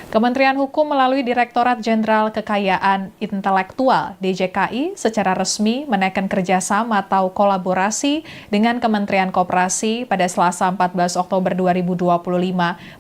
Kementerian Hukum melalui Direktorat Jenderal Kekayaan Intelektual (DJKI) secara resmi menaikkan kerjasama atau kolaborasi dengan Kementerian Koperasi pada Selasa 14 Oktober 2025.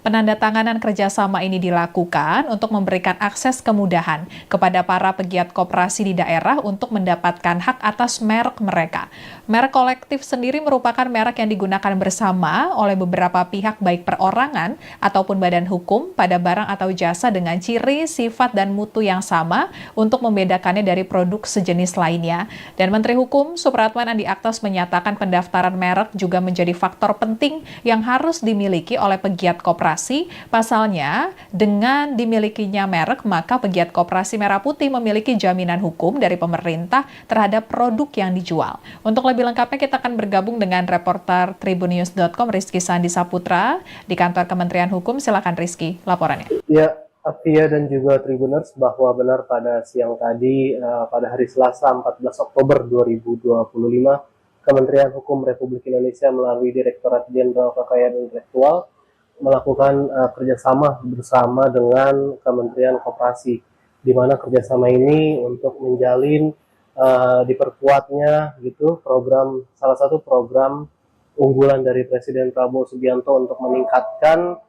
Penandatanganan kerjasama ini dilakukan untuk memberikan akses kemudahan kepada para pegiat koperasi di daerah untuk mendapatkan hak atas merek mereka. Merek kolektif sendiri merupakan merek yang digunakan bersama oleh beberapa pihak baik perorangan ataupun badan hukum pada barang atau jasa dengan ciri, sifat, dan mutu yang sama untuk membedakannya dari produk sejenis lainnya. Dan Menteri Hukum Supratman Andi Aktas menyatakan pendaftaran merek juga menjadi faktor penting yang harus dimiliki oleh pegiat koperasi. Pasalnya, dengan dimilikinya merek, maka pegiat koperasi Merah Putih memiliki jaminan hukum dari pemerintah terhadap produk yang dijual. Untuk lebih lengkapnya, kita akan bergabung dengan reporter tribunnews.com Rizky Sandi Saputra di kantor Kementerian Hukum. Silakan Rizky, laporannya. Ya, Apvia dan juga Tribuners, bahwa benar pada siang tadi, pada hari Selasa 14 Oktober 2025, Kementerian Hukum Republik Indonesia melalui Direktorat Jenderal Kekayaan Intelektual melakukan kerjasama bersama dengan Kementerian Koperasi, di mana kerjasama ini untuk menjalin diperkuatnya gitu salah satu program unggulan dari Presiden Prabowo Subianto untuk meningkatkan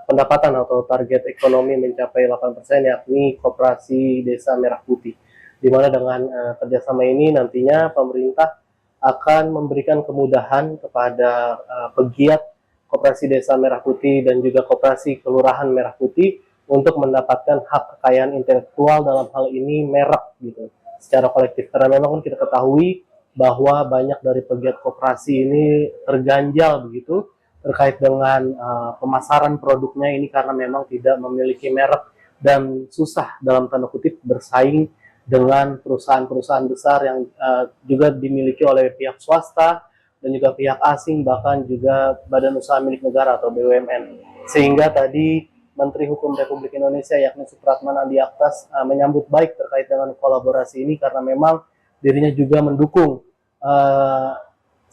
pendapatan atau target ekonomi mencapai 8%, yakni Koperasi Desa Merah Putih. Di mana dengan kerjasama ini nantinya pemerintah akan memberikan kemudahan kepada pegiat Koperasi Desa Merah Putih dan juga Koperasi Kelurahan Merah Putih untuk mendapatkan hak kekayaan intelektual, dalam hal ini merek gitu, secara kolektif. Karena memang kan kita ketahui bahwa banyak dari pegiat koperasi ini terganjal begitu terkait dengan pemasaran produknya ini, karena memang tidak memiliki merek dan susah dalam tanda kutip bersaing dengan perusahaan-perusahaan besar yang juga dimiliki oleh pihak swasta dan juga pihak asing, bahkan juga badan usaha milik negara atau BUMN. Sehingga tadi Menteri Hukum Republik Indonesia yakni Supratman Andi Aktas menyambut baik terkait dengan kolaborasi ini, karena memang dirinya juga mendukung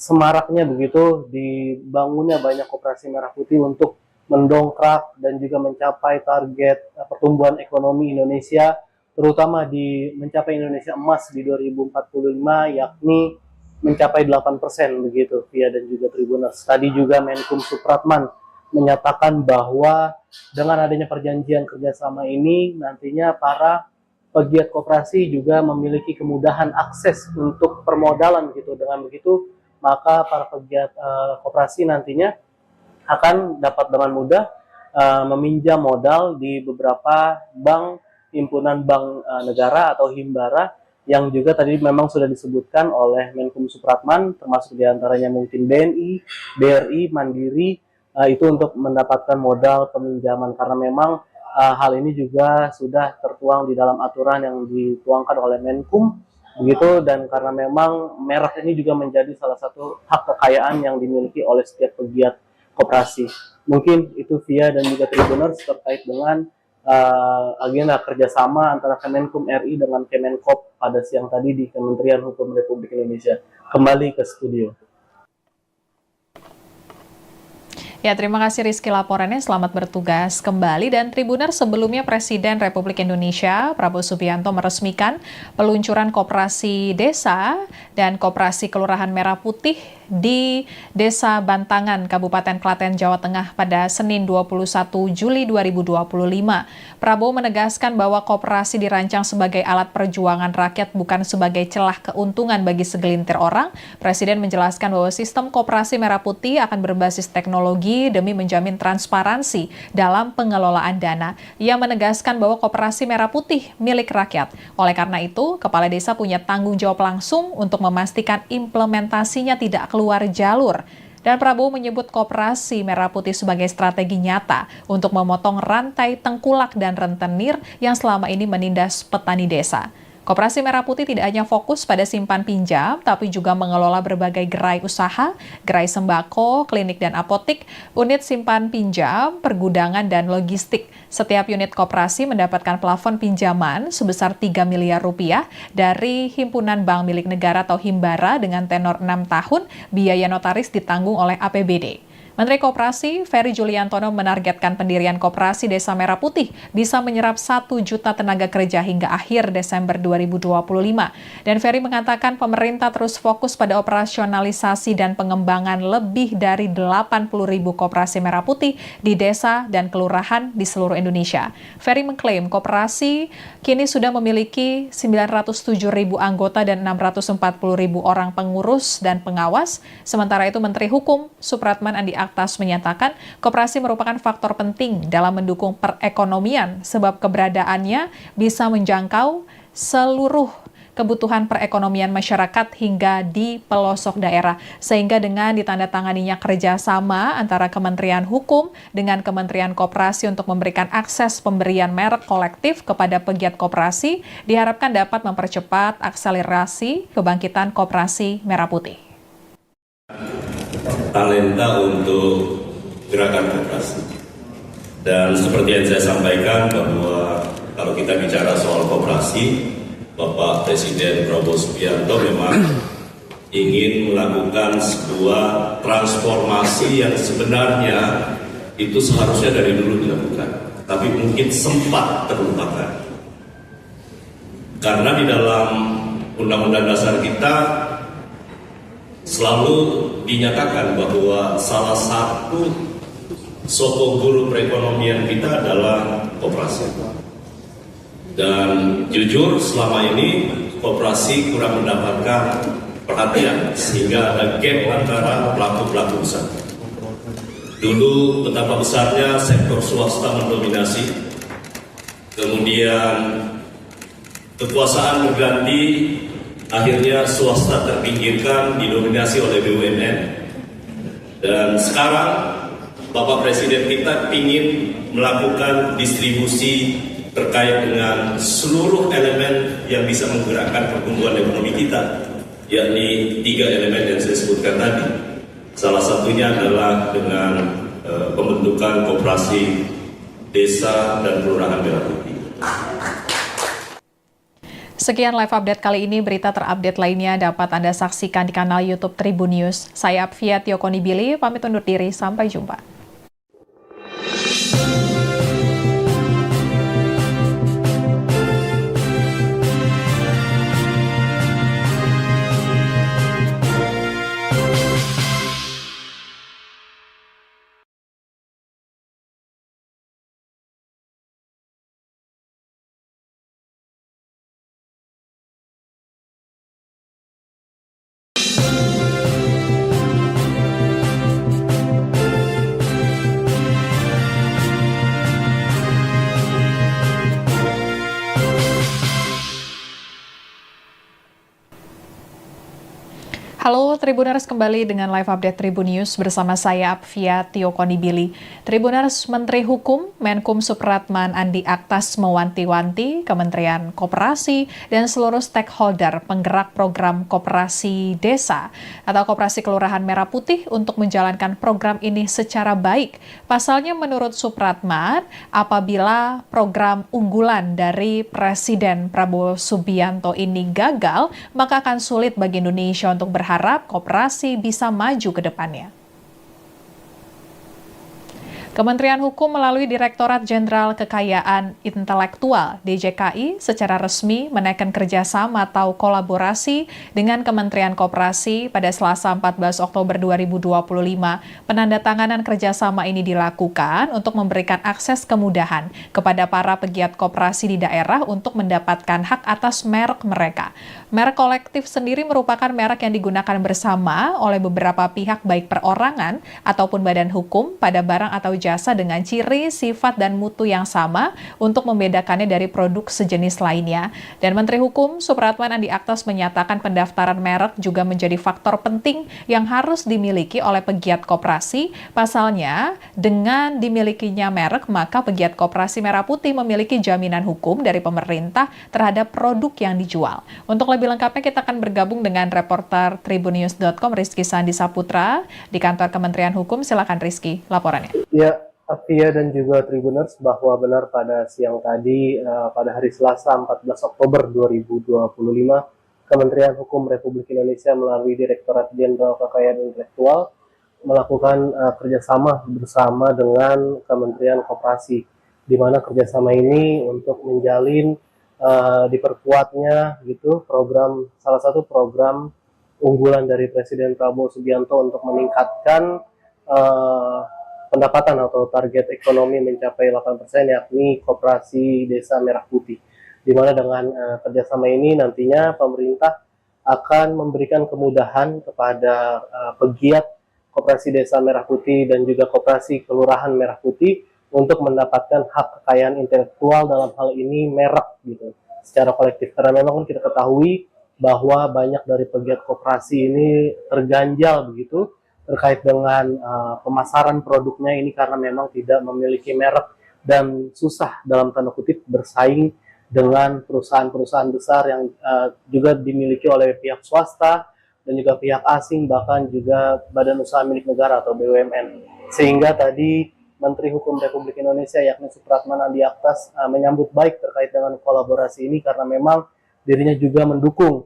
semaraknya begitu dibangunnya banyak koperasi Merah Putih untuk mendongkrak dan juga mencapai target pertumbuhan ekonomi Indonesia, terutama di mencapai Indonesia emas di 2045, yakni mencapai 8% begitu, Via dan juga Tribuners. Tadi juga Menkum Supratman menyatakan bahwa dengan adanya perjanjian kerjasama ini, nantinya para pegiat koperasi juga memiliki kemudahan akses untuk permodalan gitu. Dengan begitu, maka para pegiat koperasi nantinya akan dapat dengan mudah meminjam modal di beberapa bank, himpunan bank negara atau himbara, yang juga tadi memang sudah disebutkan oleh Menkum Supratman, termasuk diantaranya mungkin BNI, BRI, Mandiri, itu untuk mendapatkan modal peminjaman, karena memang hal ini juga sudah tertuang di dalam aturan yang dituangkan oleh Menkum begitu, dan karena memang merek ini juga menjadi salah satu hak kekayaan yang dimiliki oleh setiap pegiat koperasi. Mungkin itu Via dan juga Tribuners terkait dengan agenda kerjasama antara Kemenkum RI dengan Kemenkop pada siang tadi di Kementerian Hukum Republik Indonesia. Kembali ke studio. Ya, terima kasih Rizky laporannya. Selamat bertugas kembali. Dan Tribuner, sebelumnya Presiden Republik Indonesia Prabowo Subianto meresmikan peluncuran Koperasi Desa dan Koperasi Kelurahan Merah Putih di Desa Bantangan, Kabupaten Klaten, Jawa Tengah pada Senin 21 Juli 2025. Prabowo menegaskan bahwa koperasi dirancang sebagai alat perjuangan rakyat, bukan sebagai celah keuntungan bagi segelintir orang. Presiden menjelaskan bahwa sistem Koperasi Merah Putih akan berbasis teknologi demi menjamin transparansi dalam pengelolaan dana. Ia menegaskan bahwa Koperasi Merah Putih milik rakyat. Oleh karena itu, Kepala Desa punya tanggung jawab langsung untuk memastikan implementasinya tidak keluar jalur. Dan Prabowo menyebut Koperasi Merah Putih sebagai strategi nyata untuk memotong rantai tengkulak dan rentenir yang selama ini menindas petani desa. Koperasi Merah Putih tidak hanya fokus pada simpan pinjam, tapi juga mengelola berbagai gerai usaha, gerai sembako, klinik dan apotik, unit simpan pinjam, pergudangan, dan logistik. Setiap unit koperasi mendapatkan plafon pinjaman sebesar 3 miliar rupiah dari Himpunan Bank Milik Negara atau Himbara dengan tenor 6 tahun, biaya notaris ditanggung oleh APBD. Menteri Koperasi Ferry Juliantono menargetkan pendirian Koperasi Desa Merah Putih bisa menyerap 1 juta tenaga kerja hingga akhir Desember 2025. Dan Ferry mengatakan pemerintah terus fokus pada operasionalisasi dan pengembangan lebih dari 80.000 Koperasi Merah Putih di desa dan kelurahan di seluruh Indonesia. Ferry mengklaim Koperasi kini sudah memiliki 907.000 anggota dan 640.000 orang pengurus dan pengawas. Sementara itu Menteri Hukum Supratman Andi Aktas menyatakan koperasi merupakan faktor penting dalam mendukung perekonomian sebab keberadaannya bisa menjangkau seluruh kebutuhan perekonomian masyarakat hingga di pelosok daerah. Sehingga dengan ditandatanganinya kerjasama antara Kementerian Hukum dengan Kementerian Koperasi untuk memberikan akses pemberian merek kolektif kepada pegiat koperasi, diharapkan dapat mempercepat akselerasi kebangkitan Koperasi Merah Putih. Talenta untuk gerakan koperasi. Dan seperti yang saya sampaikan bahwa kalau kita bicara soal koperasi, Bapak Presiden Prabowo Subianto memang ingin melakukan sebuah transformasi yang sebenarnya itu seharusnya dari dulu dilakukan, tapi mungkin sempat terlupakan. Karena di dalam Undang-Undang Dasar kita selalu dinyatakan bahwa salah satu sokong guru perekonomian kita adalah koperasi. Dan jujur selama ini koperasi kurang mendapatkan perhatian sehingga ada gap antara pelaku-pelaku usaha. Dulu betapa besarnya sektor swasta mendominasi, kemudian kekuasaan berganti, akhirnya swasta terpinggirkan, didominasi oleh BUMN. Dan sekarang Bapak Presiden kita ingin melakukan distribusi terkait dengan seluruh elemen yang bisa menggerakkan pertumbuhan ekonomi kita, yakni 3 elemen yang saya sebutkan tadi. Salah satunya adalah dengan pembentukan koperasi desa dan kelurahan Merah Putih. Sekian live update kali ini. Berita terupdate lainnya dapat Anda saksikan di kanal YouTube Tribun News. Saya Apvia Tiokonibili, pamit undur diri. Sampai jumpa. Halo Tribuners, kembali dengan live update Tribun News bersama saya Apvia Tio Konibili. Tribuners, Menteri Hukum Menkum Supratman Andi Aktas mewanti-wanti Kementerian Koperasi dan seluruh stakeholder penggerak program Koperasi Desa atau Koperasi Kelurahan Merah Putih untuk menjalankan program ini secara baik. Pasalnya menurut Supratman, apabila program unggulan dari Presiden Prabowo Subianto ini gagal, maka akan sulit bagi Indonesia untuk berharap koperasi bisa maju ke depannya. Kementerian Hukum melalui Direktorat Jenderal Kekayaan Intelektual (DJKI) secara resmi menaikkan kerjasama atau kolaborasi dengan Kementerian Koperasi pada Selasa 14 Oktober 2025. Penandatanganan kerjasama ini dilakukan untuk memberikan akses kemudahan kepada para pegiat koperasi di daerah untuk mendapatkan hak atas merek mereka. Merek kolektif sendiri merupakan merek yang digunakan bersama oleh beberapa pihak baik perorangan ataupun badan hukum pada barang atau jasa dengan ciri, sifat, dan mutu yang sama untuk membedakannya dari produk sejenis lainnya. Dan Menteri Hukum Supratman Andi Aktas menyatakan pendaftaran merek juga menjadi faktor penting yang harus dimiliki oleh pegiat koperasi. Pasalnya, dengan dimilikinya merek, maka pegiat koperasi Merah Putih memiliki jaminan hukum dari pemerintah terhadap produk yang dijual. Untuk lebih lengkapnya, kita akan bergabung dengan reporter tribunnews.com Rizky Sandi Saputra di kantor Kementerian Hukum. Silakan Rizky, laporannya. Ya, Apvia dan juga Tribuners, bahwa benar pada siang tadi, pada hari Selasa 14 Oktober 2025, Kementerian Hukum Republik Indonesia melalui Direktorat Jenderal Kekayaan Intelektual melakukan kerjasama bersama dengan Kementerian Koperasi, di mana kerjasama ini untuk menjalin diperkuatnya gitu salah satu program unggulan dari Presiden Prabowo Subianto untuk meningkatkan pendapatan atau target ekonomi mencapai 8%, yakni Koperasi Desa Merah Putih. Di mana dengan kerjasama ini nantinya pemerintah akan memberikan kemudahan kepada pegiat Koperasi Desa Merah Putih dan juga Koperasi Kelurahan Merah Putih untuk mendapatkan hak kekayaan intelektual, dalam hal ini merek gitu, secara kolektif. Karena memang kita ketahui bahwa banyak dari pegiat koperasi ini terganjal begitu terkait dengan pemasaran produknya ini karena memang tidak memiliki merek dan susah dalam tanda kutip bersaing dengan perusahaan-perusahaan besar yang juga dimiliki oleh pihak swasta dan juga pihak asing, bahkan juga badan usaha milik negara atau BUMN. Sehingga tadi Menteri Hukum Republik Indonesia yakni Supratman Andi Aktas menyambut baik terkait dengan kolaborasi ini karena memang dirinya juga mendukung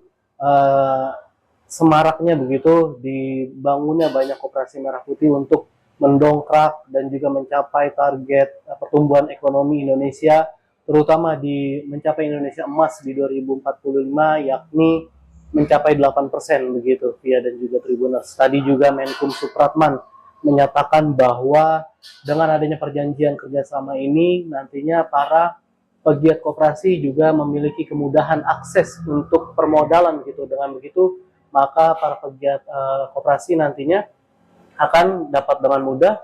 semaraknya begitu dibangunnya banyak koperasi Merah Putih untuk mendongkrak dan juga mencapai target pertumbuhan ekonomi Indonesia, terutama di mencapai Indonesia emas di 2045, yakni mencapai 8% begitu, Via dan juga Tribuners. Tadi juga Menkum Supratman menyatakan bahwa dengan adanya perjanjian kerjasama ini nantinya para pegiat koperasi juga memiliki kemudahan akses untuk permodalan gitu. Dengan begitu maka para pegiat koperasi nantinya akan dapat dengan mudah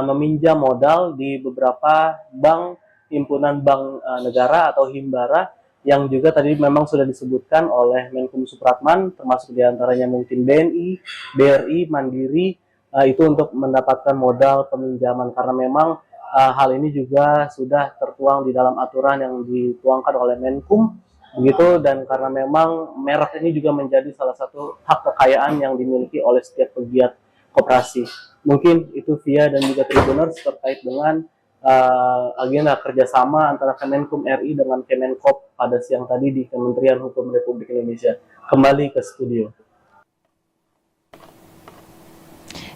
meminjam modal di beberapa bank, himpunan bank negara atau Himbara, yang juga tadi memang sudah disebutkan oleh Menkum Supratman, termasuk diantaranya mungkin BNI, BRI, Mandiri, itu untuk mendapatkan modal peminjaman, karena memang hal ini juga sudah tertuang di dalam aturan yang dituangkan oleh Menkum. Begitu, dan karena memang merek ini juga menjadi salah satu hak kekayaan yang dimiliki oleh setiap pegiat koperasi. Mungkin itu Via dan juga Tribuners terkait dengan agenda kerjasama antara Kemenkum RI dengan Kemenkop pada siang tadi di Kementerian Hukum Republik Indonesia. Kembali ke studio.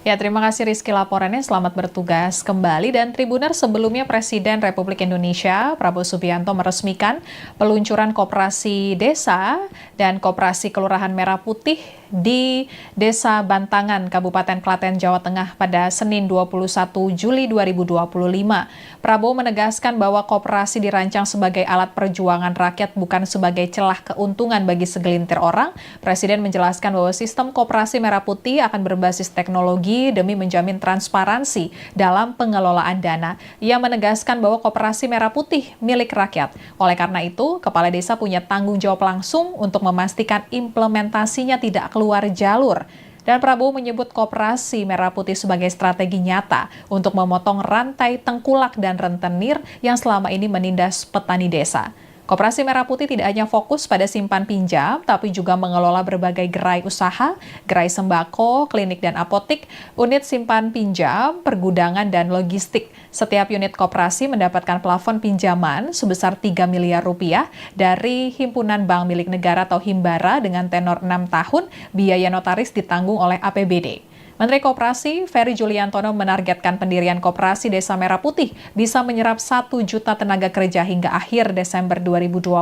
Ya, terima kasih Rizky laporannya. Selamat bertugas kembali. Dan Tribuner, sebelumnya Presiden Republik Indonesia Prabowo Subianto meresmikan peluncuran Koperasi Desa dan Koperasi Kelurahan Merah Putih di Desa Bantangan, Kabupaten Klaten, Jawa Tengah pada Senin 21 Juli 2025. Prabowo menegaskan bahwa koperasi dirancang sebagai alat perjuangan rakyat, bukan sebagai celah keuntungan bagi segelintir orang. Presiden menjelaskan bahwa sistem Koperasi Merah Putih akan berbasis teknologi demi menjamin transparansi dalam pengelolaan dana. Ia menegaskan bahwa Koperasi Merah Putih milik rakyat. Oleh karena itu, Kepala Desa punya tanggung jawab langsung untuk memastikan implementasinya tidak keluar jalur. Dan Prabowo menyebut Koperasi Merah Putih sebagai strategi nyata untuk memotong rantai tengkulak dan rentenir yang selama ini menindas petani desa. Koperasi Merah Putih tidak hanya fokus pada simpan pinjam, tapi juga mengelola berbagai gerai usaha, gerai sembako, klinik dan apotik, unit simpan pinjam, pergudangan, dan logistik. Setiap unit koperasi mendapatkan plafon pinjaman sebesar 3 miliar rupiah dari Himpunan Bank Milik Negara atau Himbara dengan tenor 6 tahun, biaya notaris ditanggung oleh APBD. Menteri Koperasi Ferry Juliantono menargetkan pendirian Koperasi Desa Merah Putih bisa menyerap 1 juta tenaga kerja hingga akhir Desember 2025.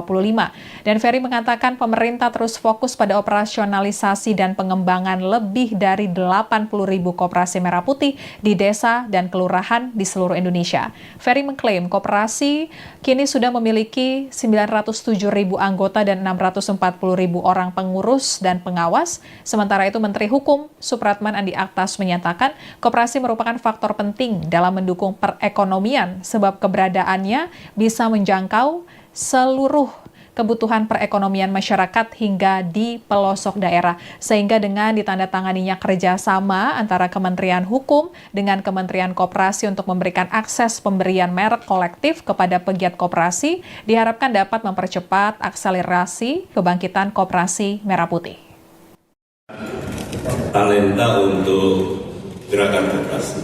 Dan Ferry mengatakan pemerintah terus fokus pada operasionalisasi dan pengembangan lebih dari 80.000 Koperasi Merah Putih di desa dan kelurahan di seluruh Indonesia. Ferry mengklaim Koperasi kini sudah memiliki 907.000 anggota dan 640.000 orang pengurus dan pengawas. Sementara itu Menteri Hukum Supratman Andi Aktas menyatakan koperasi merupakan faktor penting dalam mendukung perekonomian sebab keberadaannya bisa menjangkau seluruh kebutuhan perekonomian masyarakat hingga di pelosok daerah. Sehingga dengan ditandatanganinya kerjasama antara Kementerian Hukum dengan Kementerian Koperasi untuk memberikan akses pemberian merek kolektif kepada pegiat koperasi, diharapkan dapat mempercepat akselerasi kebangkitan Koperasi Merah Putih. Talenta untuk gerakan koperasi.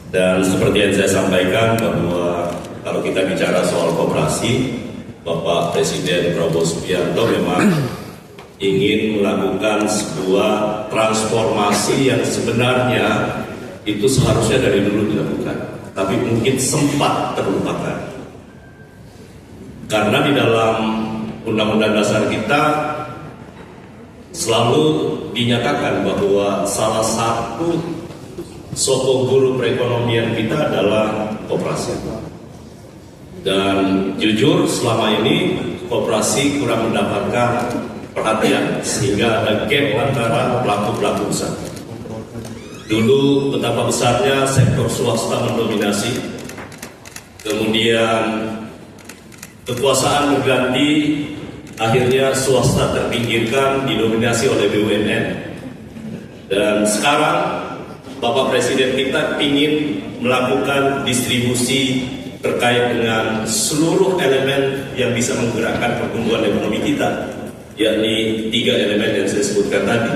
Dan seperti yang saya sampaikan bahwa kalau kita bicara soal koperasi, Bapak Presiden Prabowo Subianto memang ingin melakukan sebuah transformasi yang sebenarnya itu seharusnya dari dulu dilakukan, tapi mungkin sempat terlupakan. Karena di dalam Undang-Undang Dasar kita selalu dinyatakan bahwa salah satu sokong guru perekonomian kita adalah koperasi. Dan jujur selama ini koperasi kurang mendapatkan perhatian sehingga ada gap antara pelaku-pelaku usaha. Dulu betapa besarnya sektor swasta mendominasi, kemudian kekuasaan berganti, akhirnya swasta terpinggirkan, didominasi oleh BUMN. Dan sekarang Bapak Presiden kita ingin melakukan distribusi terkait dengan seluruh elemen yang bisa menggerakkan pertumbuhan ekonomi kita, yakni 3 elemen yang saya sebutkan tadi.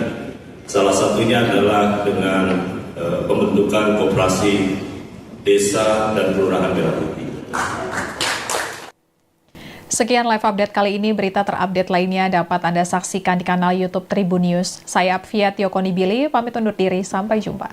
Salah satunya adalah dengan pembentukan koperasi desa dan kelurahan Merah Putih. Sekian live update kali ini, berita terupdate lainnya dapat Anda saksikan di kanal YouTube Tribun News. Saya Apvia Tiokonibili, pamit undur diri, sampai jumpa.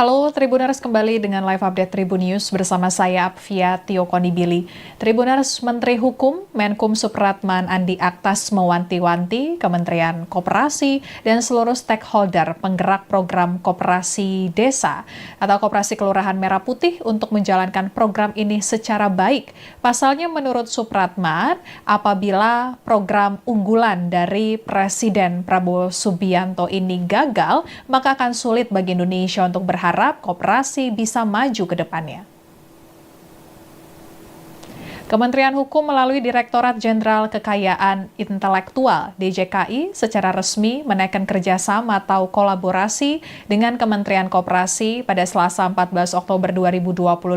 Halo Tribuners, kembali dengan live update Tribun News bersama saya Apvia Tiokonibili. Tribuners, Menteri Hukum Menkum Supratman Andi Aktas mewanti-wanti Kementerian Koperasi dan seluruh stakeholder penggerak program Koperasi Desa atau Koperasi Kelurahan Merah Putih untuk menjalankan program ini secara baik. Pasalnya menurut Supratman, apabila program unggulan dari Presiden Prabowo Subianto ini gagal, maka akan sulit bagi Indonesia untuk berharap koperasi bisa maju ke depannya. Kementerian Hukum melalui Direktorat Jenderal Kekayaan Intelektual (DJKI) secara resmi menaikkan kerjasama atau kolaborasi dengan Kementerian Koperasi pada Selasa 14 Oktober 2025.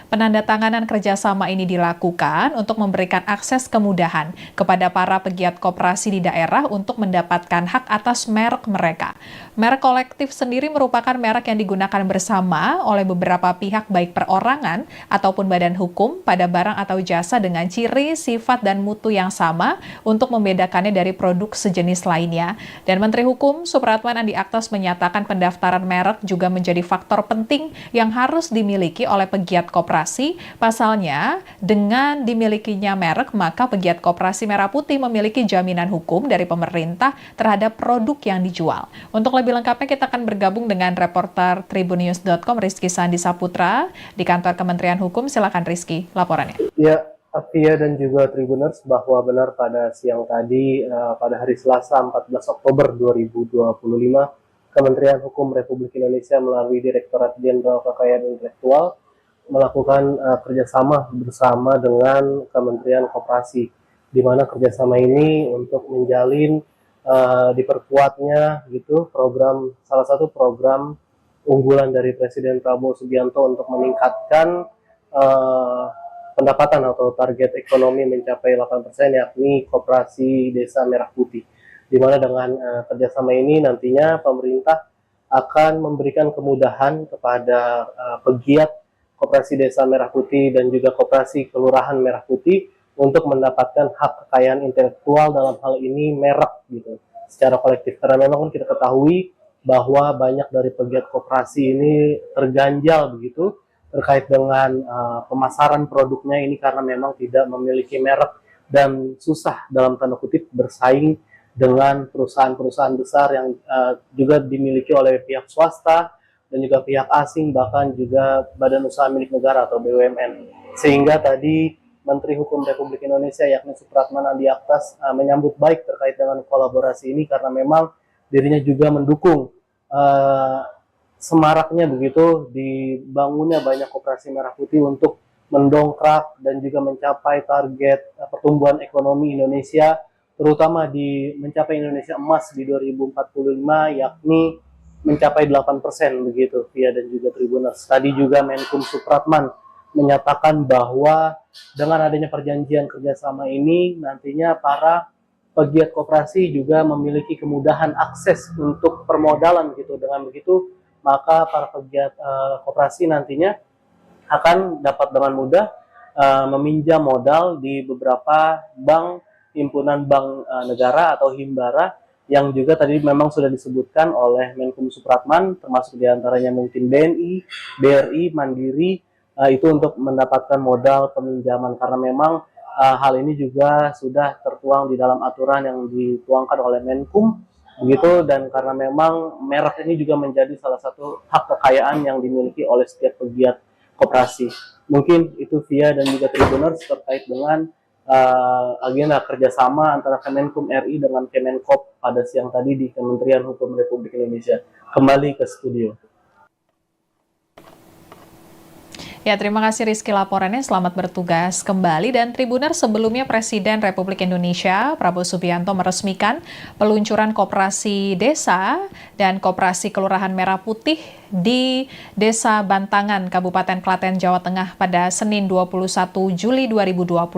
Penandatanganan kerjasama ini dilakukan untuk memberikan akses kemudahan kepada para pegiat koperasi di daerah untuk mendapatkan hak atas merek mereka. Merek kolektif sendiri merupakan merek yang digunakan bersama oleh beberapa pihak baik perorangan ataupun badan hukum pada barang atau jasa dengan ciri, sifat, dan mutu yang sama untuk membedakannya dari produk sejenis lainnya. Dan Menteri Hukum Supratman Andi Aktas menyatakan pendaftaran merek juga menjadi faktor penting yang harus dimiliki oleh pegiat koperasi. Pasalnya, dengan dimilikinya merek, maka pegiat koperasi Merah Putih memiliki jaminan hukum dari pemerintah terhadap produk yang dijual. Untuk lebih lengkapnya, kita akan bergabung dengan reporter tribunnews.com Rizky Sandi Saputra di kantor Kementerian Hukum. Silakan Rizky, laporannya. Ya, Afia dan juga Tribuners, bahwa benar pada siang tadi, pada hari Selasa 14 Oktober 2025, Kementerian Hukum Republik Indonesia melalui Direktorat Jenderal Kekayaan Intelektual melakukan kerjasama bersama dengan Kementerian Koperasi, di mana kerjasama ini untuk menjalin diperkuatnya gitu salah satu program unggulan dari Presiden Prabowo Subianto untuk meningkatkan pendapatan atau target ekonomi mencapai 8%, yakni Koperasi Desa Merah Putih. Di mana dengan kerjasama ini nantinya pemerintah akan memberikan kemudahan kepada pegiat Koperasi Desa Merah Putih dan juga Koperasi Kelurahan Merah Putih untuk mendapatkan hak kekayaan intelektual, dalam hal ini merek gitu, secara kolektif. Karena memang kan kita ketahui bahwa banyak dari pegiat koperasi ini terganjal begitu terkait dengan pemasaran produknya ini, karena memang tidak memiliki merek dan susah dalam tanda kutip bersaing dengan perusahaan-perusahaan besar yang juga dimiliki oleh pihak swasta dan juga pihak asing, bahkan juga badan usaha milik negara atau BUMN. Sehingga tadi Menteri Hukum Republik Indonesia yakni Supratman Andi Aktas menyambut baik terkait dengan kolaborasi ini, karena memang dirinya juga mendukung semaraknya begitu dibangunnya banyak koperasi Merah Putih untuk mendongkrak dan juga mencapai target pertumbuhan ekonomi Indonesia, terutama di mencapai Indonesia Emas di 2045, yakni mencapai 8% begitu, Via dan juga Tribuners. Tadi juga Menkum Supratman menyatakan bahwa dengan adanya perjanjian kerjasama ini, nantinya para pegiat koperasi juga memiliki kemudahan akses untuk permodalan gitu. Dengan begitu, maka para pegiat koperasi nantinya akan dapat dengan mudah meminjam modal di beberapa bank, himpunan bank negara atau himbara, yang juga tadi memang sudah disebutkan oleh Menkum Supratman, termasuk diantaranya mungkin BNI, BRI, Mandiri, itu untuk mendapatkan modal peminjaman, karena memang hal ini juga sudah tertuang di dalam aturan yang dituangkan oleh Menkum begitu, dan karena memang merek ini juga menjadi salah satu hak kekayaan yang dimiliki oleh setiap pegiat koperasi. Mungkin itu Via dan juga Tribuners terkait dengan agenda kerjasama antara Kemenkum RI dengan Kemenkop pada siang tadi di Kementerian Hukum Republik Indonesia. Kembali ke studio. Ya, terima kasih Rizky laporannya. Selamat bertugas kembali. Dan Tribuner, sebelumnya Presiden Republik Indonesia Prabowo Subianto meresmikan peluncuran Koperasi Desa dan Koperasi Kelurahan Merah Putih di Desa Bantangan, Kabupaten Klaten, Jawa Tengah pada Senin 21 Juli 2025.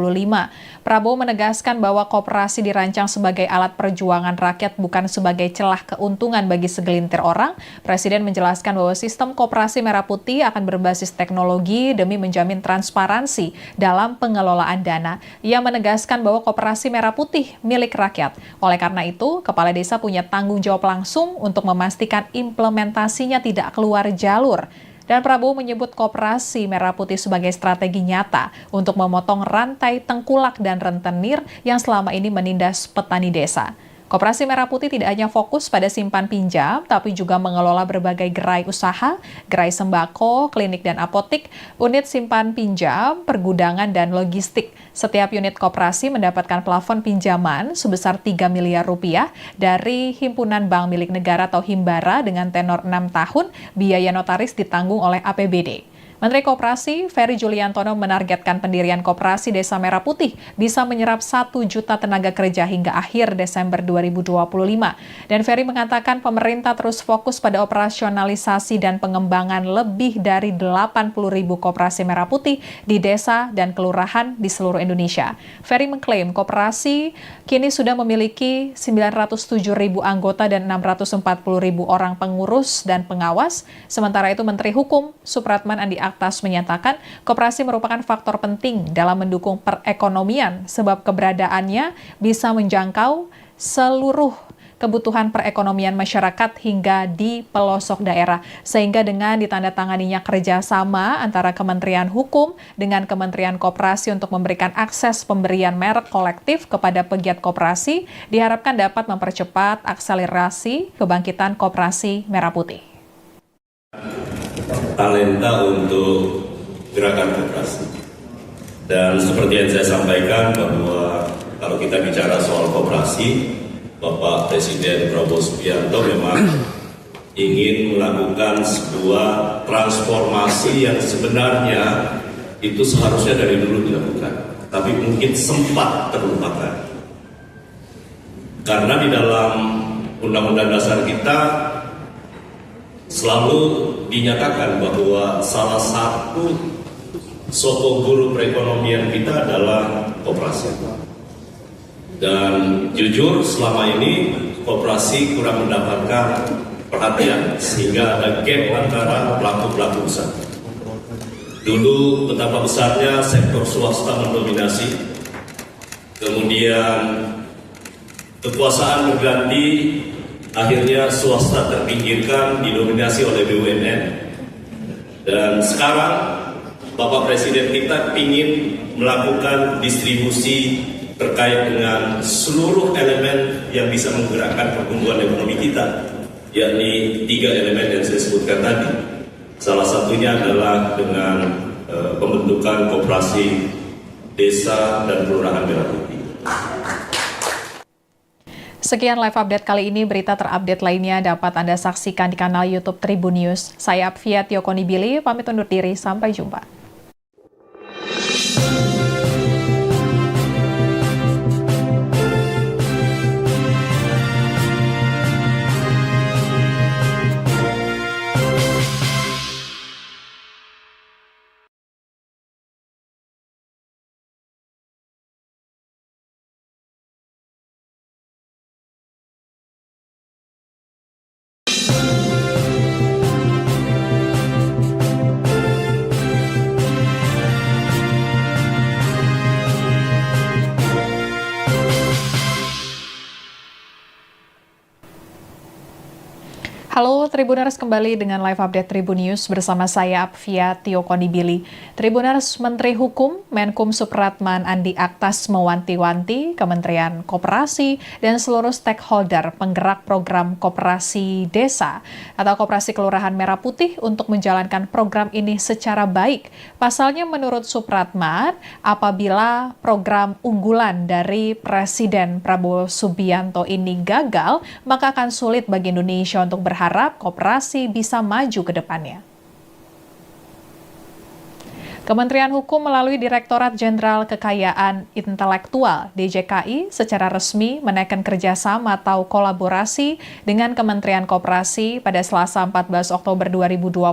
Prabowo menegaskan bahwa koperasi dirancang sebagai alat perjuangan rakyat, bukan sebagai celah keuntungan bagi segelintir orang. Presiden menjelaskan bahwa sistem Koperasi Merah Putih akan berbasis teknologi demi menjamin transparansi dalam pengelolaan dana. Ia menegaskan bahwa Koperasi Merah Putih milik rakyat. Oleh karena itu, Kepala Desa punya tanggung jawab langsung untuk memastikan implementasinya tidak keluar jalur. Dan Prabowo menyebut Koperasi Merah Putih sebagai strategi nyata untuk memotong rantai tengkulak dan rentenir yang selama ini menindas petani desa. Koperasi Merah Putih tidak hanya fokus pada simpan pinjam, tapi juga mengelola berbagai gerai usaha, gerai sembako, klinik dan apotik, unit simpan pinjam, pergudangan, dan logistik. Setiap unit koperasi mendapatkan plafon pinjaman sebesar 3 miliar rupiah dari Himpunan Bank Milik Negara atau Himbara dengan tenor 6 tahun, biaya notaris ditanggung oleh APBD. Menteri Koperasi Ferry Juliantono menargetkan pendirian Koperasi Desa Merah Putih bisa menyerap 1 juta tenaga kerja hingga akhir Desember 2025. Dan Ferry mengatakan pemerintah terus fokus pada operasionalisasi dan pengembangan lebih dari 80.000 Koperasi Merah Putih di desa dan kelurahan di seluruh Indonesia. Ferry mengklaim koperasi kini sudah memiliki 907.000 anggota dan 640.000 orang pengurus dan pengawas. Sementara itu Menteri Hukum Supratman Andi Aktas menyatakan koperasi merupakan faktor penting dalam mendukung perekonomian sebab keberadaannya bisa menjangkau seluruh kebutuhan perekonomian masyarakat hingga di pelosok daerah. Sehingga dengan ditandatanganinya kerjasama antara Kementerian Hukum dengan Kementerian Koperasi untuk memberikan akses pemberian merek kolektif kepada pegiat koperasi, diharapkan dapat mempercepat akselerasi kebangkitan koperasi merah putih. Talenta untuk gerakan koperasi. Dan seperti yang saya sampaikan bahwa kalau kita bicara soal koperasi, Bapak Presiden Prabowo Subianto memang ingin melakukan sebuah transformasi yang sebenarnya itu seharusnya dari dulu dilakukan, tapi mungkin sempat terlupakan. Karena di dalam Undang-Undang Dasar kita selalu dinyatakan bahwa salah satu sokong guru perekonomian kita adalah koperasi. Dan jujur selama ini koperasi kurang mendapatkan perhatian sehingga ada gap antara pelaku-pelaku usaha. Dulu betapa besarnya sektor swasta mendominasi, kemudian kekuasaan berganti, akhirnya swasta terpinggirkan didominasi oleh BUMN. Dan sekarang Bapak Presiden kita ingin melakukan distribusi terkait dengan seluruh elemen yang bisa menggerakkan pertumbuhan ekonomi kita, yakni 3 elemen yang saya sebutkan tadi. Salah satunya adalah dengan pembentukan koperasi desa dan kelurahan merah putih. Sekian live update kali ini. Berita terupdate lainnya dapat Anda saksikan di kanal YouTube Tribun News. Saya Apvia Tiokonibili, pamit undur diri. Sampai jumpa. Halo Tribuners, kembali dengan live update Tribun News bersama saya Apvia Tiokonibili. Tribuners, Menteri Hukum Menkum Supratman Andi Aktas mewanti-wanti Kementerian Koperasi dan seluruh stakeholder penggerak program Koperasi Desa atau Koperasi Kelurahan Merah Putih untuk menjalankan program ini secara baik. Pasalnya menurut Supratman, apabila program unggulan dari Presiden Prabowo Subianto ini gagal, maka akan sulit bagi Indonesia untuk berharap koperasi bisa maju ke depannya. Kementerian Hukum melalui Direktorat Jenderal Kekayaan Intelektual (DJKI) secara resmi menaikkan kerjasama atau kolaborasi dengan Kementerian Koperasi pada Selasa 14 Oktober 2025.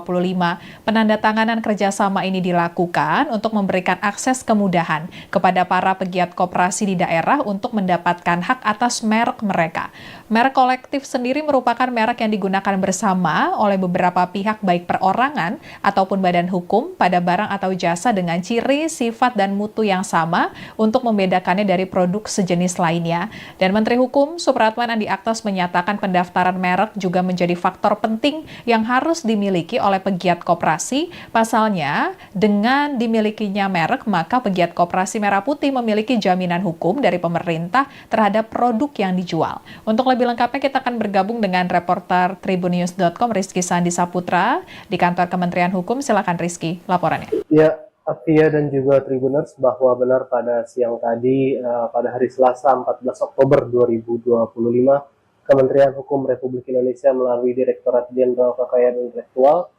Penandatanganan kerjasama ini dilakukan untuk memberikan akses kemudahan kepada para pegiat koperasi di daerah untuk mendapatkan hak atas merek mereka. Merek kolektif sendiri merupakan merek yang digunakan bersama oleh beberapa pihak baik perorangan ataupun badan hukum pada barang atau jasa dengan ciri, sifat, dan mutu yang sama untuk membedakannya dari produk sejenis lainnya. Dan Menteri Hukum Supratman Andi Aktas menyatakan pendaftaran merek juga menjadi faktor penting yang harus dimiliki oleh pegiat koperasi. Pasalnya, dengan dimilikinya merek, maka pegiat koperasi Merah Putih memiliki jaminan hukum dari pemerintah terhadap produk yang dijual. Untuk lebih lengkapnya, kita akan bergabung dengan reporter tribunnews.com Rizky Sandi Saputra di kantor Kementerian Hukum. Silakan Rizky, laporannya. Ya, Apvia dan juga Tribuners, bahwa benar pada siang tadi, pada hari Selasa 14 Oktober 2025, Kementerian Hukum Republik Indonesia melalui Direktorat Jenderal Kekayaan Intelektual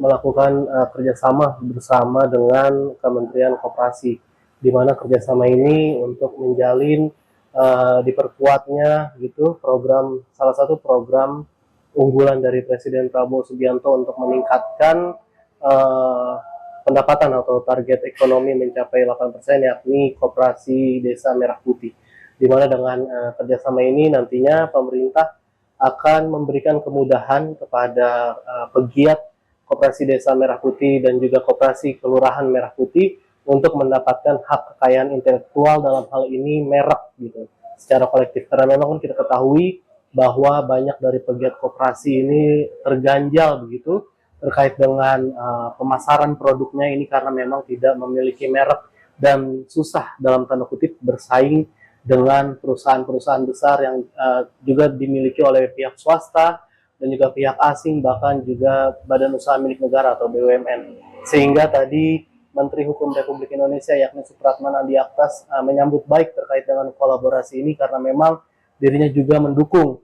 melakukan kerjasama bersama dengan Kementerian Koperasi, di mana kerjasama ini untuk menjalin diperkuatnya gitu salah satu program unggulan dari Presiden Prabowo Subianto untuk meningkatkan pendapatan atau target ekonomi mencapai 8%, yakni Koperasi Desa Merah Putih. Di mana dengan kerjasama ini nantinya pemerintah akan memberikan kemudahan kepada pegiat Koperasi Desa Merah Putih dan juga Koperasi Kelurahan Merah Putih untuk mendapatkan hak kekayaan intelektual dalam hal ini merek gitu secara kolektif. Karena memang kan kita ketahui bahwa banyak dari pegiat koperasi ini terganjal begitu terkait dengan pemasaran produknya ini karena memang tidak memiliki merek dan susah dalam tanda kutip bersaing dengan perusahaan-perusahaan besar yang juga dimiliki oleh pihak swasta dan juga pihak asing, bahkan juga badan usaha milik negara atau BUMN. Sehingga tadi Menteri Hukum Republik Indonesia yakni Supratman Andi Aktas menyambut baik terkait dengan kolaborasi ini karena memang dirinya juga mendukung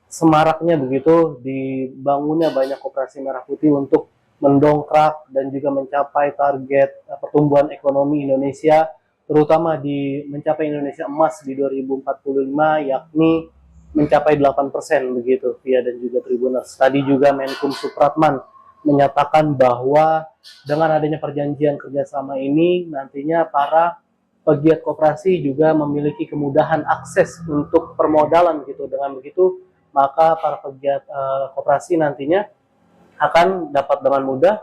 semaraknya begitu dibangunnya banyak koperasi merah putih untuk mendongkrak dan juga mencapai target pertumbuhan ekonomi Indonesia, terutama di mencapai Indonesia emas di 2045 yakni mencapai 8% begitu via dan juga Tribuners. Tadi juga Menkum Supratman menyatakan bahwa dengan adanya perjanjian kerjasama ini nantinya para pegiat koperasi juga memiliki kemudahan akses untuk permodalan gitu. Dengan begitu maka para pegiat koperasi nantinya akan dapat dengan mudah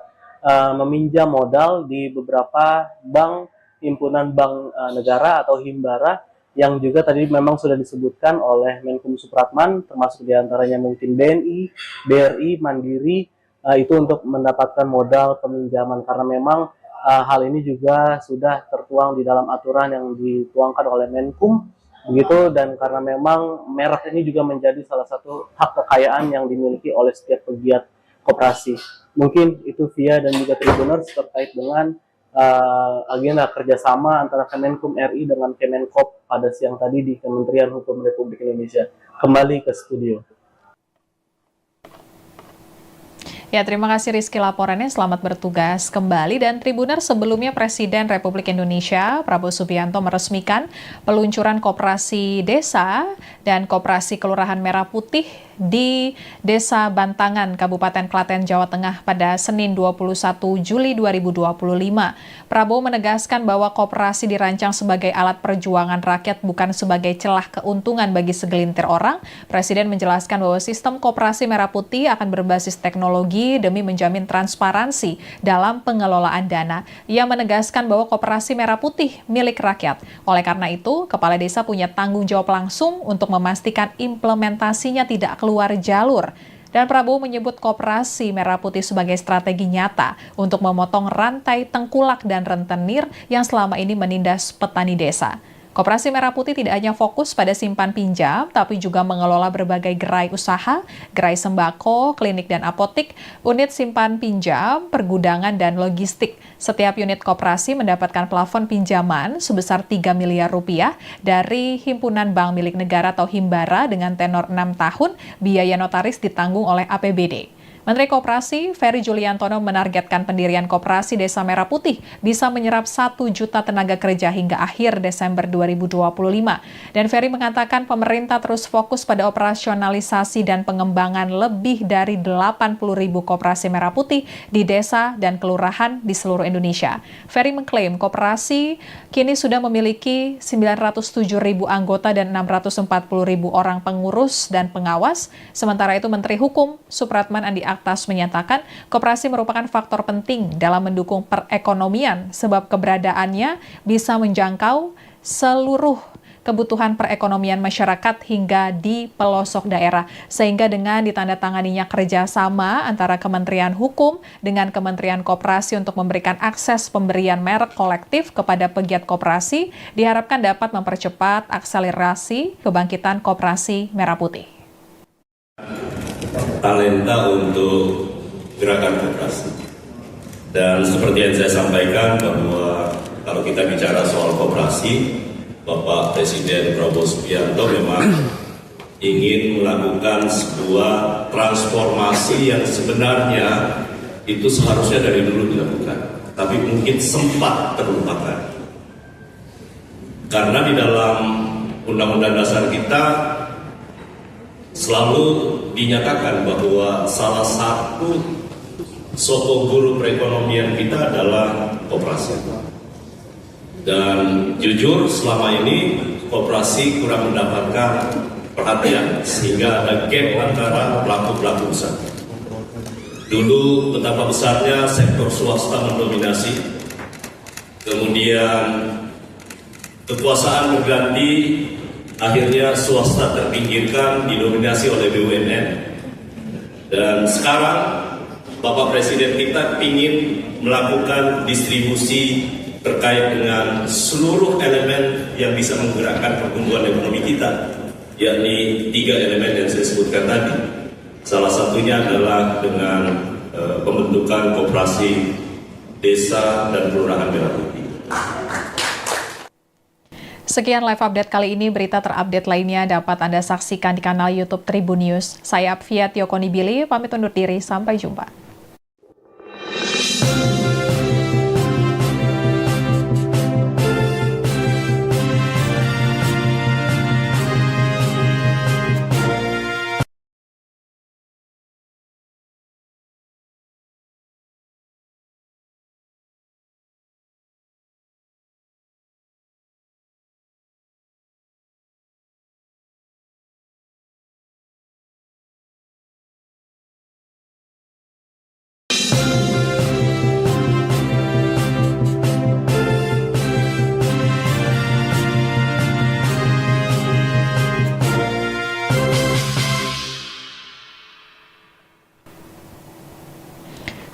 meminjam modal di beberapa bank, himpunan bank negara atau Himbara yang juga tadi memang sudah disebutkan oleh Menkum Supratman, termasuk diantaranya mungkin BNI, BRI, Mandiri, itu untuk mendapatkan modal peminjaman karena memang hal ini juga sudah tertuang di dalam aturan yang dituangkan oleh Menkum begitu, dan karena memang merek ini juga menjadi salah satu hak kekayaan yang dimiliki oleh setiap pegiat koperasi. Mungkin itu via dan juga Tribuners terkait dengan agenda kerjasama antara Kemenkum RI dengan Kemenkop pada siang tadi di Kementerian Hukum Republik Indonesia. Kembali ke studio. Ya, terima kasih Rizky laporannya. Selamat bertugas kembali. Dan Tribuner, sebelumnya Presiden Republik Indonesia Prabowo Subianto meresmikan peluncuran Koperasi Desa dan Koperasi Kelurahan Merah Putih di Desa Bantangan, Kabupaten Klaten, Jawa Tengah pada Senin 21 Juli 2025. Prabowo menegaskan bahwa koperasi dirancang sebagai alat perjuangan rakyat, bukan sebagai celah keuntungan bagi segelintir orang. Presiden menjelaskan bahwa sistem Koperasi Merah Putih akan berbasis teknologi demi menjamin transparansi dalam pengelolaan dana. Ia menegaskan bahwa Koperasi Merah Putih milik rakyat. Oleh karena itu, Kepala Desa punya tanggung jawab langsung untuk memastikan implementasinya tidak keluar jalur. Dan Prabowo menyebut Koperasi Merah Putih sebagai strategi nyata untuk memotong rantai tengkulak dan rentenir yang selama ini menindas petani desa. Koperasi Merah Putih tidak hanya fokus pada simpan pinjam, tapi juga mengelola berbagai gerai usaha, gerai sembako, klinik dan apotik, unit simpan pinjam, pergudangan, dan logistik. Setiap unit koperasi mendapatkan plafon pinjaman sebesar 3 miliar rupiah dari Himpunan Bank Milik Negara atau Himbara dengan tenor 6 tahun, biaya notaris ditanggung oleh APBD. Menteri Koperasi Ferry Juliantono menargetkan pendirian Koperasi Desa Merah Putih bisa menyerap 1 juta tenaga kerja hingga akhir Desember 2025. Dan Ferry mengatakan pemerintah terus fokus pada operasionalisasi dan pengembangan lebih dari 80.000 Koperasi Merah Putih di desa dan kelurahan di seluruh Indonesia. Ferry mengklaim koperasi kini sudah memiliki 907.000 anggota dan 640.000 orang pengurus dan pengawas. Sementara itu Menteri Hukum Supratman Andi Aktas menyatakan koperasi merupakan faktor penting dalam mendukung perekonomian sebab keberadaannya bisa menjangkau seluruh kebutuhan perekonomian masyarakat hingga di pelosok daerah. Sehingga dengan ditandatanganinya kerjasama antara Kementerian Hukum dengan Kementerian Koperasi untuk memberikan akses pemberian merek kolektif kepada pegiat koperasi, diharapkan dapat mempercepat akselerasi kebangkitan Koperasi Merah Putih. Talenta untuk gerakan koperasi. Dan seperti yang saya sampaikan bahwa kalau kita bicara soal koperasi, Bapak Presiden Prabowo Subianto memang ingin melakukan sebuah transformasi yang sebenarnya itu seharusnya dari dulu dilakukan, tapi mungkin sempat terlupakan. Karena di dalam Undang-Undang Dasar kita selalu dinyatakan bahwa salah satu sokong guru perekonomian kita adalah koperasi. Dan jujur selama ini koperasi kurang mendapatkan perhatian sehingga ada gap antara pelaku-pelaku usaha. Dulu betapa besarnya sektor swasta mendominasi, kemudian kekuasaan berganti, akhirnya swasta terpinggirkan, didominasi oleh BUMN. Dan sekarang Bapak Presiden kita ingin melakukan distribusi terkait dengan seluruh elemen yang bisa menggerakkan pertumbuhan ekonomi kita, yakni 3 elemen yang saya sebutkan tadi. Salah satunya adalah dengan pembentukan koperasi desa dan kelurahan Merah Putih. Sekian live update kali ini. Berita terupdate lainnya dapat Anda saksikan di kanal YouTube Tribun News. Saya Apvia Tiokonibili, pamit undur diri. Sampai jumpa.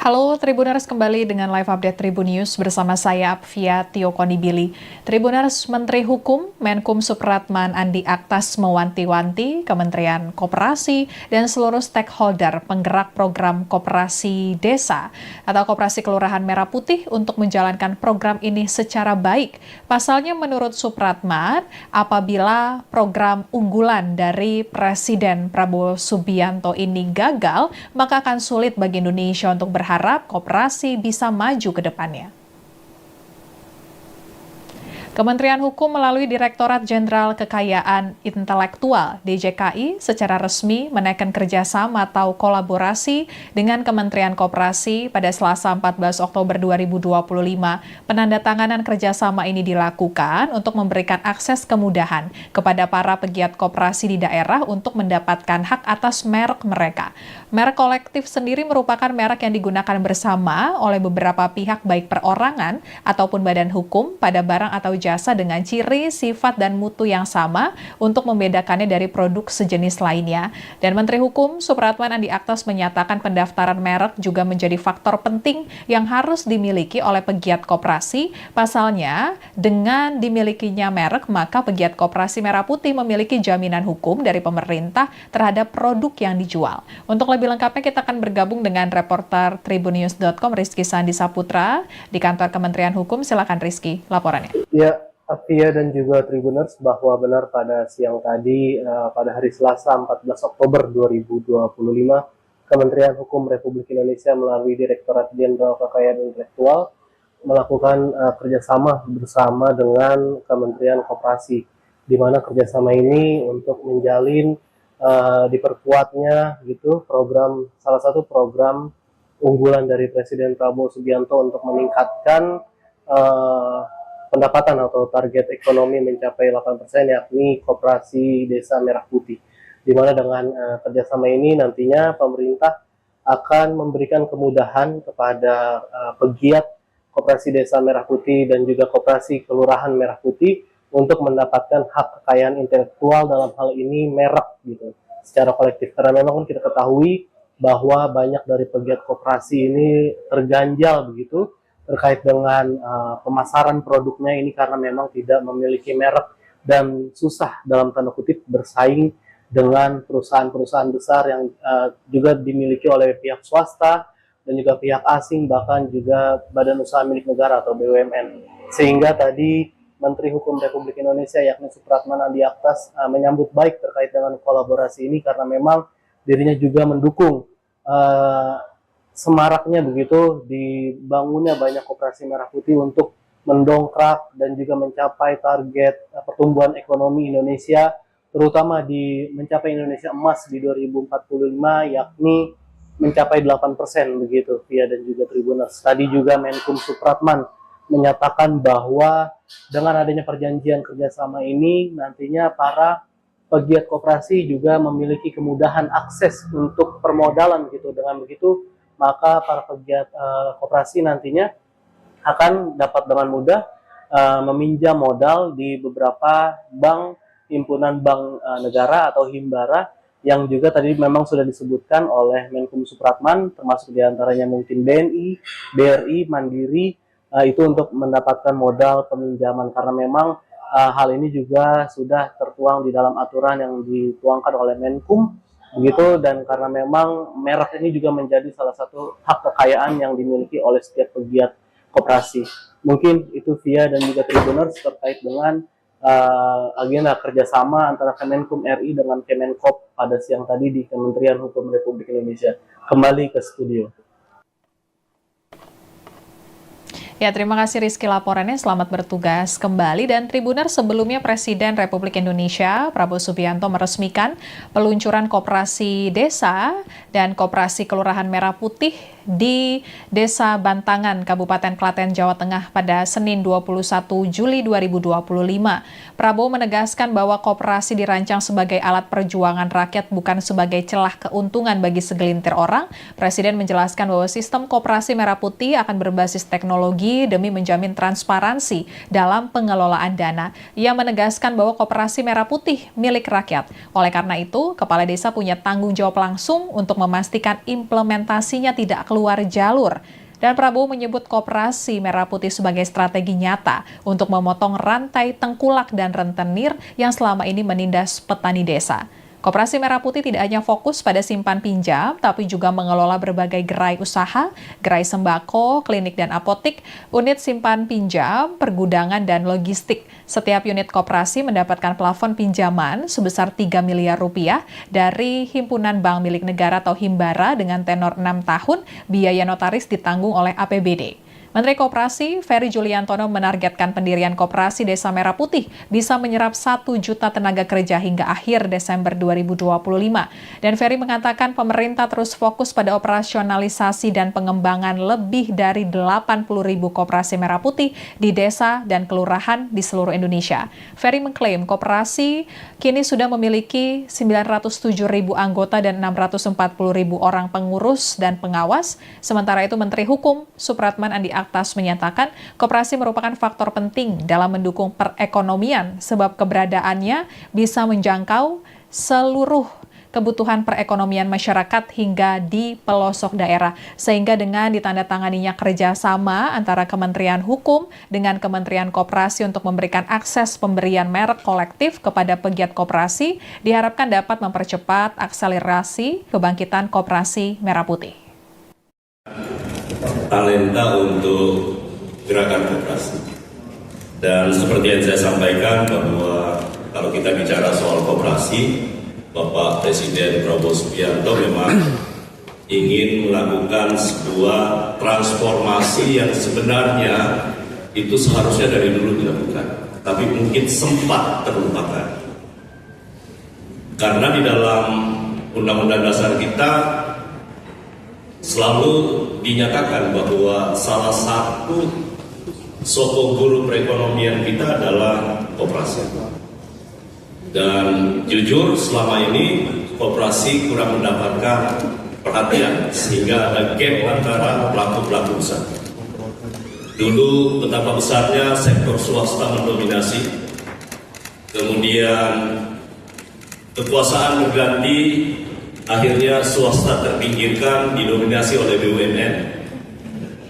Halo Tribuners, kembali dengan live update Tribun News bersama saya Apvia Tiokonibili. Tribuners, Menteri Hukum Menkum Supratman Andi Aktas mewanti-wanti Kementerian Koperasi dan seluruh stakeholder penggerak program Koperasi Desa atau Koperasi Kelurahan Merah Putih untuk menjalankan program ini secara baik. Pasalnya menurut Supratman, apabila program unggulan dari Presiden Prabowo Subianto ini gagal, maka akan sulit bagi Indonesia untuk berharap koperasi bisa maju ke depannya. Kementerian Hukum melalui Direktorat Jenderal Kekayaan Intelektual (DJKI) secara resmi menaikkan kerjasama atau kolaborasi dengan Kementerian Koperasi pada Selasa 14 Oktober 2025. Penandatanganan kerjasama ini dilakukan untuk memberikan akses kemudahan kepada para pegiat koperasi di daerah untuk mendapatkan hak atas merek mereka. Merek kolektif sendiri merupakan merek yang digunakan bersama oleh beberapa pihak baik perorangan ataupun badan hukum pada barang atau jasa dengan ciri, sifat, dan mutu yang sama untuk membedakannya dari produk sejenis lainnya. Dan Menteri Hukum Supratman Andi Aktas menyatakan pendaftaran merek juga menjadi faktor penting yang harus dimiliki oleh pegiat koperasi. Pasalnya, dengan dimilikinya merek, maka pegiat koperasi Merah Putih memiliki jaminan hukum dari pemerintah terhadap produk yang dijual. Untuk lebih lengkapnya, kita akan bergabung dengan reporter tribunnews.com Rizky Sandi Saputra di kantor Kementerian Hukum. Silakan Rizky, laporannya. Ya, Apvia dan juga Tribuners, bahwa benar pada siang tadi, pada hari Selasa 14 Oktober 2025, Kementerian Hukum Republik Indonesia melalui Direktorat Jenderal Kekayaan Intelektual melakukan kerjasama bersama dengan Kementerian Koperasi, di mana kerjasama ini untuk menjalin diperkuatnya gitu salah satu program unggulan dari Presiden Prabowo Subianto untuk meningkatkan pendapatan atau target ekonomi mencapai 8%, yakni Koperasi Desa Merah Putih. Di mana dengan kerjasama ini nantinya pemerintah akan memberikan kemudahan kepada pegiat Koperasi Desa Merah Putih dan juga Koperasi Kelurahan Merah Putih untuk mendapatkan hak kekayaan intelektual, dalam hal ini merek gitu, secara kolektif. Karena memang kita ketahui bahwa banyak dari pegiat koperasi ini terganjal begitu terkait dengan pemasaran produknya ini karena memang tidak memiliki merek dan susah dalam tanda kutip bersaing dengan perusahaan-perusahaan besar yang juga dimiliki oleh pihak swasta dan juga pihak asing, bahkan juga badan usaha milik negara atau BUMN. Sehingga tadi Menteri Hukum Republik Indonesia yakni Supratman Andi Aktas menyambut baik terkait dengan kolaborasi ini karena memang dirinya juga mendukung semaraknya begitu dibangunnya banyak koperasi Merah Putih untuk mendongkrak dan juga mencapai target pertumbuhan ekonomi Indonesia, terutama di mencapai Indonesia emas di 2045, yakni mencapai 8% begitu, Via dan juga Tribuners. Tadi juga Menkum Supratman menyatakan bahwa dengan adanya perjanjian kerjasama ini nantinya para pegiat koperasi juga memiliki kemudahan akses untuk permodalan gitu. Dengan begitu maka para pegiat koperasi nantinya akan dapat dengan mudah meminjam modal di beberapa bank, himpunan bank negara atau Himbara, yang juga tadi memang sudah disebutkan oleh Menkum Supratman, termasuk diantaranya mungkin BNI, BRI, Mandiri, itu untuk mendapatkan modal peminjaman, karena memang hal ini juga sudah tertuang di dalam aturan yang dituangkan oleh Menkum, begitu. Dan karena memang merek ini juga menjadi salah satu hak kekayaan yang dimiliki oleh setiap pegiat koperasi. Mungkin itu Via dan juga Tribuners terkait dengan agenda kerjasama antara Kemenkum RI dengan Kemenkop pada siang tadi di Kementerian Hukum Republik Indonesia. Kembali ke studio. Ya, terima kasih Rizky laporannya. Selamat bertugas kembali. Dan Tribuner, sebelumnya Presiden Republik Indonesia Prabowo Subianto meresmikan peluncuran koperasi desa dan koperasi Kelurahan Merah Putih di Desa Bantangan, Kabupaten Klaten, Jawa Tengah pada Senin 21 Juli 2025. Prabowo menegaskan bahwa koperasi dirancang sebagai alat perjuangan rakyat, bukan sebagai celah keuntungan bagi segelintir orang. Presiden menjelaskan bahwa sistem koperasi Merah Putih akan berbasis teknologi demi menjamin transparansi dalam pengelolaan dana. Ia menegaskan bahwa koperasi Merah Putih milik rakyat. Oleh karena itu, Kepala Desa punya tanggung jawab langsung untuk memastikan implementasinya tidak keluar jalur. Dan Prabowo menyebut koperasi Merah Putih sebagai strategi nyata untuk memotong rantai tengkulak dan rentenir yang selama ini menindas petani desa. Koperasi Merah Putih tidak hanya fokus pada simpan pinjam, tapi juga mengelola berbagai gerai usaha, gerai sembako, klinik dan apotik, unit simpan pinjam, pergudangan, dan logistik. Setiap unit koperasi mendapatkan plafon pinjaman sebesar 3 miliar rupiah dari Himpunan Bank Milik Negara atau Himbara dengan tenor 6 tahun, biaya notaris ditanggung oleh APBD. Menteri Koperasi Ferry Juliantono menargetkan pendirian Koperasi Desa Merah Putih bisa menyerap 1 juta tenaga kerja hingga akhir Desember 2025. Dan Ferry mengatakan pemerintah terus fokus pada operasionalisasi dan pengembangan lebih dari 80.000 Koperasi Merah Putih di desa dan kelurahan di seluruh Indonesia. Ferry mengklaim Koperasi kini sudah memiliki 907.000 anggota dan 640.000 orang pengurus dan pengawas. Sementara itu Menteri Hukum Supratman Andi Aktas menyatakan koperasi merupakan faktor penting dalam mendukung perekonomian sebab keberadaannya bisa menjangkau seluruh kebutuhan perekonomian masyarakat hingga di pelosok daerah. Sehingga dengan ditandatanganinya kerjasama antara Kementerian Hukum dengan Kementerian Koperasi untuk memberikan akses pemberian merek kolektif kepada pegiat koperasi, diharapkan dapat mempercepat akselerasi kebangkitan Koperasi Merah Putih. Talenta untuk gerakan koperasi. Dan seperti yang saya sampaikan bahwa kalau kita bicara soal koperasi, Bapak Presiden Prabowo Subianto memang ingin melakukan sebuah transformasi yang sebenarnya itu seharusnya dari dulu dilakukan, tapi mungkin sempat terlupakan. Karena di dalam Undang-Undang Dasar kita selalu dinyatakan bahwa salah satu sokong guru perekonomian kita adalah koperasi. Dan jujur selama ini koperasi kurang mendapatkan perhatian sehingga ada gap antara pelaku-pelaku besar. Dulu betapa besarnya sektor swasta mendominasi, kemudian kekuasaan berganti, akhirnya swasta terpinggirkan, didominasi oleh BUMN.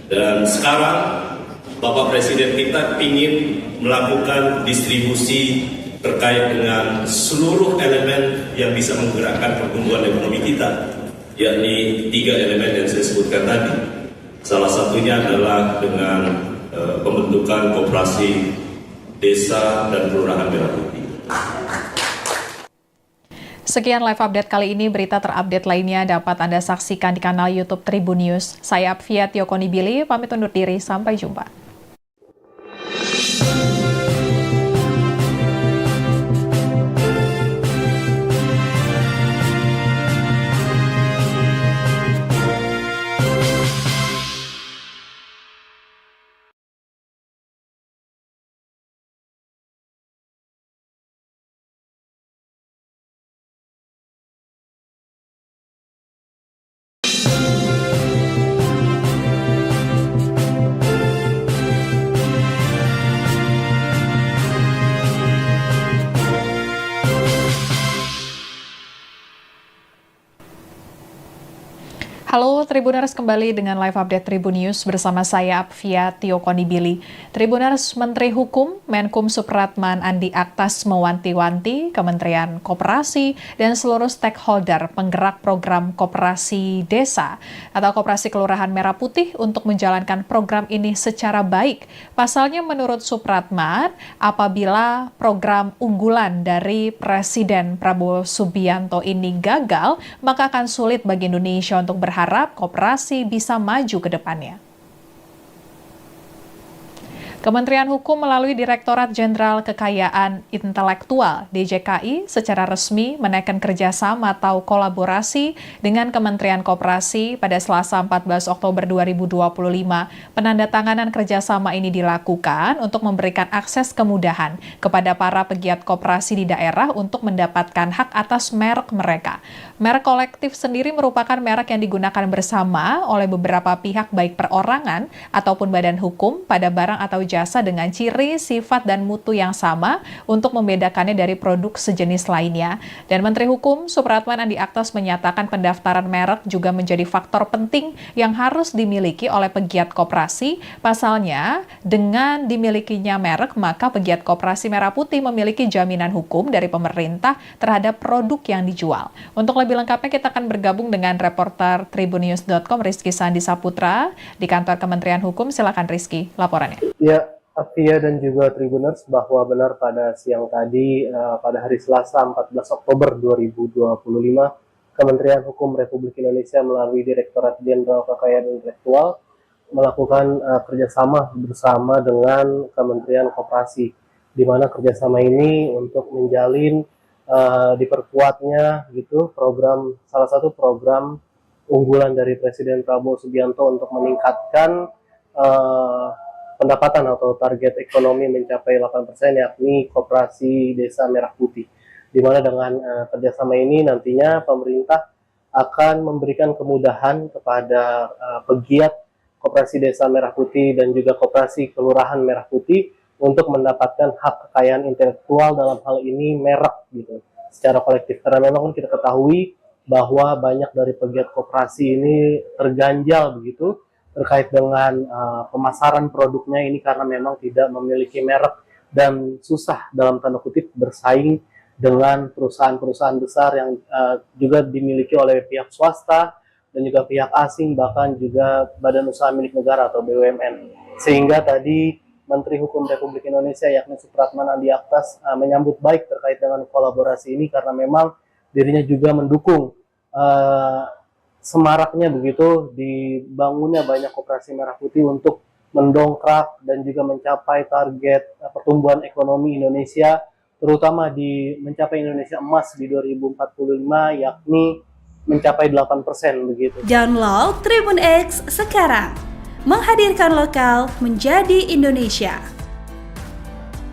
Dan sekarang Bapak Presiden kita ingin melakukan distribusi terkait dengan seluruh elemen yang bisa menggerakkan pertumbuhan ekonomi kita, yakni 3 elemen yang saya sebutkan tadi. Salah satunya adalah dengan pembentukan koperasi desa dan kelurahan Merah Putih. Sekian live update kali ini. Berita terupdate lainnya dapat Anda saksikan di kanal YouTube Tribun News. Saya Apvia Tiokonibili, pamit undur diri. Sampai jumpa. Halo Tribuners, kembali dengan live update Tribun News bersama saya Apvia Tio Konibili. Tribuners, Menteri Hukum Menkum Supratman Andi Aktas mewanti-wanti Kementerian Koperasi dan seluruh stakeholder penggerak program Koperasi Desa atau Koperasi Kelurahan Merah Putih untuk menjalankan program ini secara baik. Pasalnya menurut Supratman, apabila program unggulan dari Presiden Prabowo Subianto ini gagal, maka akan sulit bagi Indonesia untuk berharap koperasi bisa maju ke depannya. Kementerian Hukum melalui Direktorat Jenderal Kekayaan Intelektual (DJKI) secara resmi menaikkan kerjasama atau kolaborasi dengan Kementerian Koperasi pada Selasa 14 Oktober 2025. Penandatanganan kerjasama ini dilakukan untuk memberikan akses kemudahan kepada para pegiat koperasi di daerah untuk mendapatkan hak atas merek mereka. Merek kolektif sendiri merupakan merek yang digunakan bersama oleh beberapa pihak baik perorangan ataupun badan hukum pada barang atau jasa dengan ciri, sifat, dan mutu yang sama untuk membedakannya dari produk sejenis lainnya. Dan Menteri Hukum Supratman Andi Aktas menyatakan pendaftaran merek juga menjadi faktor penting yang harus dimiliki oleh pegiat koperasi. Pasalnya, dengan dimilikinya merek, maka pegiat koperasi Merah Putih memiliki jaminan hukum dari pemerintah terhadap produk yang dijual. Untuk lebih lengkapnya, kita akan bergabung dengan reporter tribunnews.com Rizky Sandi Saputra di kantor Kementerian Hukum. Silakan Rizky, laporannya. Ya, Apvia dan juga Tribuners, bahwa benar pada siang tadi, pada hari Selasa 14 Oktober 2025, Kementerian Hukum Republik Indonesia melalui Direktorat Jenderal Kekayaan Intelektual melakukan kerjasama bersama dengan Kementerian Koperasi, di mana kerjasama ini untuk menjalin diperkuatnya gitu salah satu program unggulan dari Presiden Prabowo Subianto untuk meningkatkan pendapatan atau target ekonomi mencapai 8%, yakni Koperasi Desa Merah Putih. Di mana dengan kerjasama ini nantinya pemerintah akan memberikan kemudahan kepada pegiat Koperasi Desa Merah Putih dan juga Koperasi Kelurahan Merah Putih untuk mendapatkan hak kekayaan intelektual, dalam hal ini merek gitu, secara kolektif. Karena memang kita ketahui bahwa banyak dari pegiat koperasi ini terganjal begitu terkait dengan pemasaran produknya ini karena memang tidak memiliki merek dan susah dalam tanda kutip bersaing dengan perusahaan-perusahaan besar yang juga dimiliki oleh pihak swasta dan juga pihak asing, bahkan juga badan usaha milik negara atau BUMN. Sehingga tadi Menteri Hukum Republik Indonesia yakni Supratman Andi Aktas menyambut baik terkait dengan kolaborasi ini karena memang dirinya juga mendukung semaraknya begitu dibangunnya banyak koperasi Merah Putih untuk mendongkrak dan juga mencapai target pertumbuhan ekonomi Indonesia, terutama di mencapai Indonesia emas di 2045, yakni mencapai 8% begitu. Download Tribun X sekarang, menghadirkan lokal menjadi Indonesia.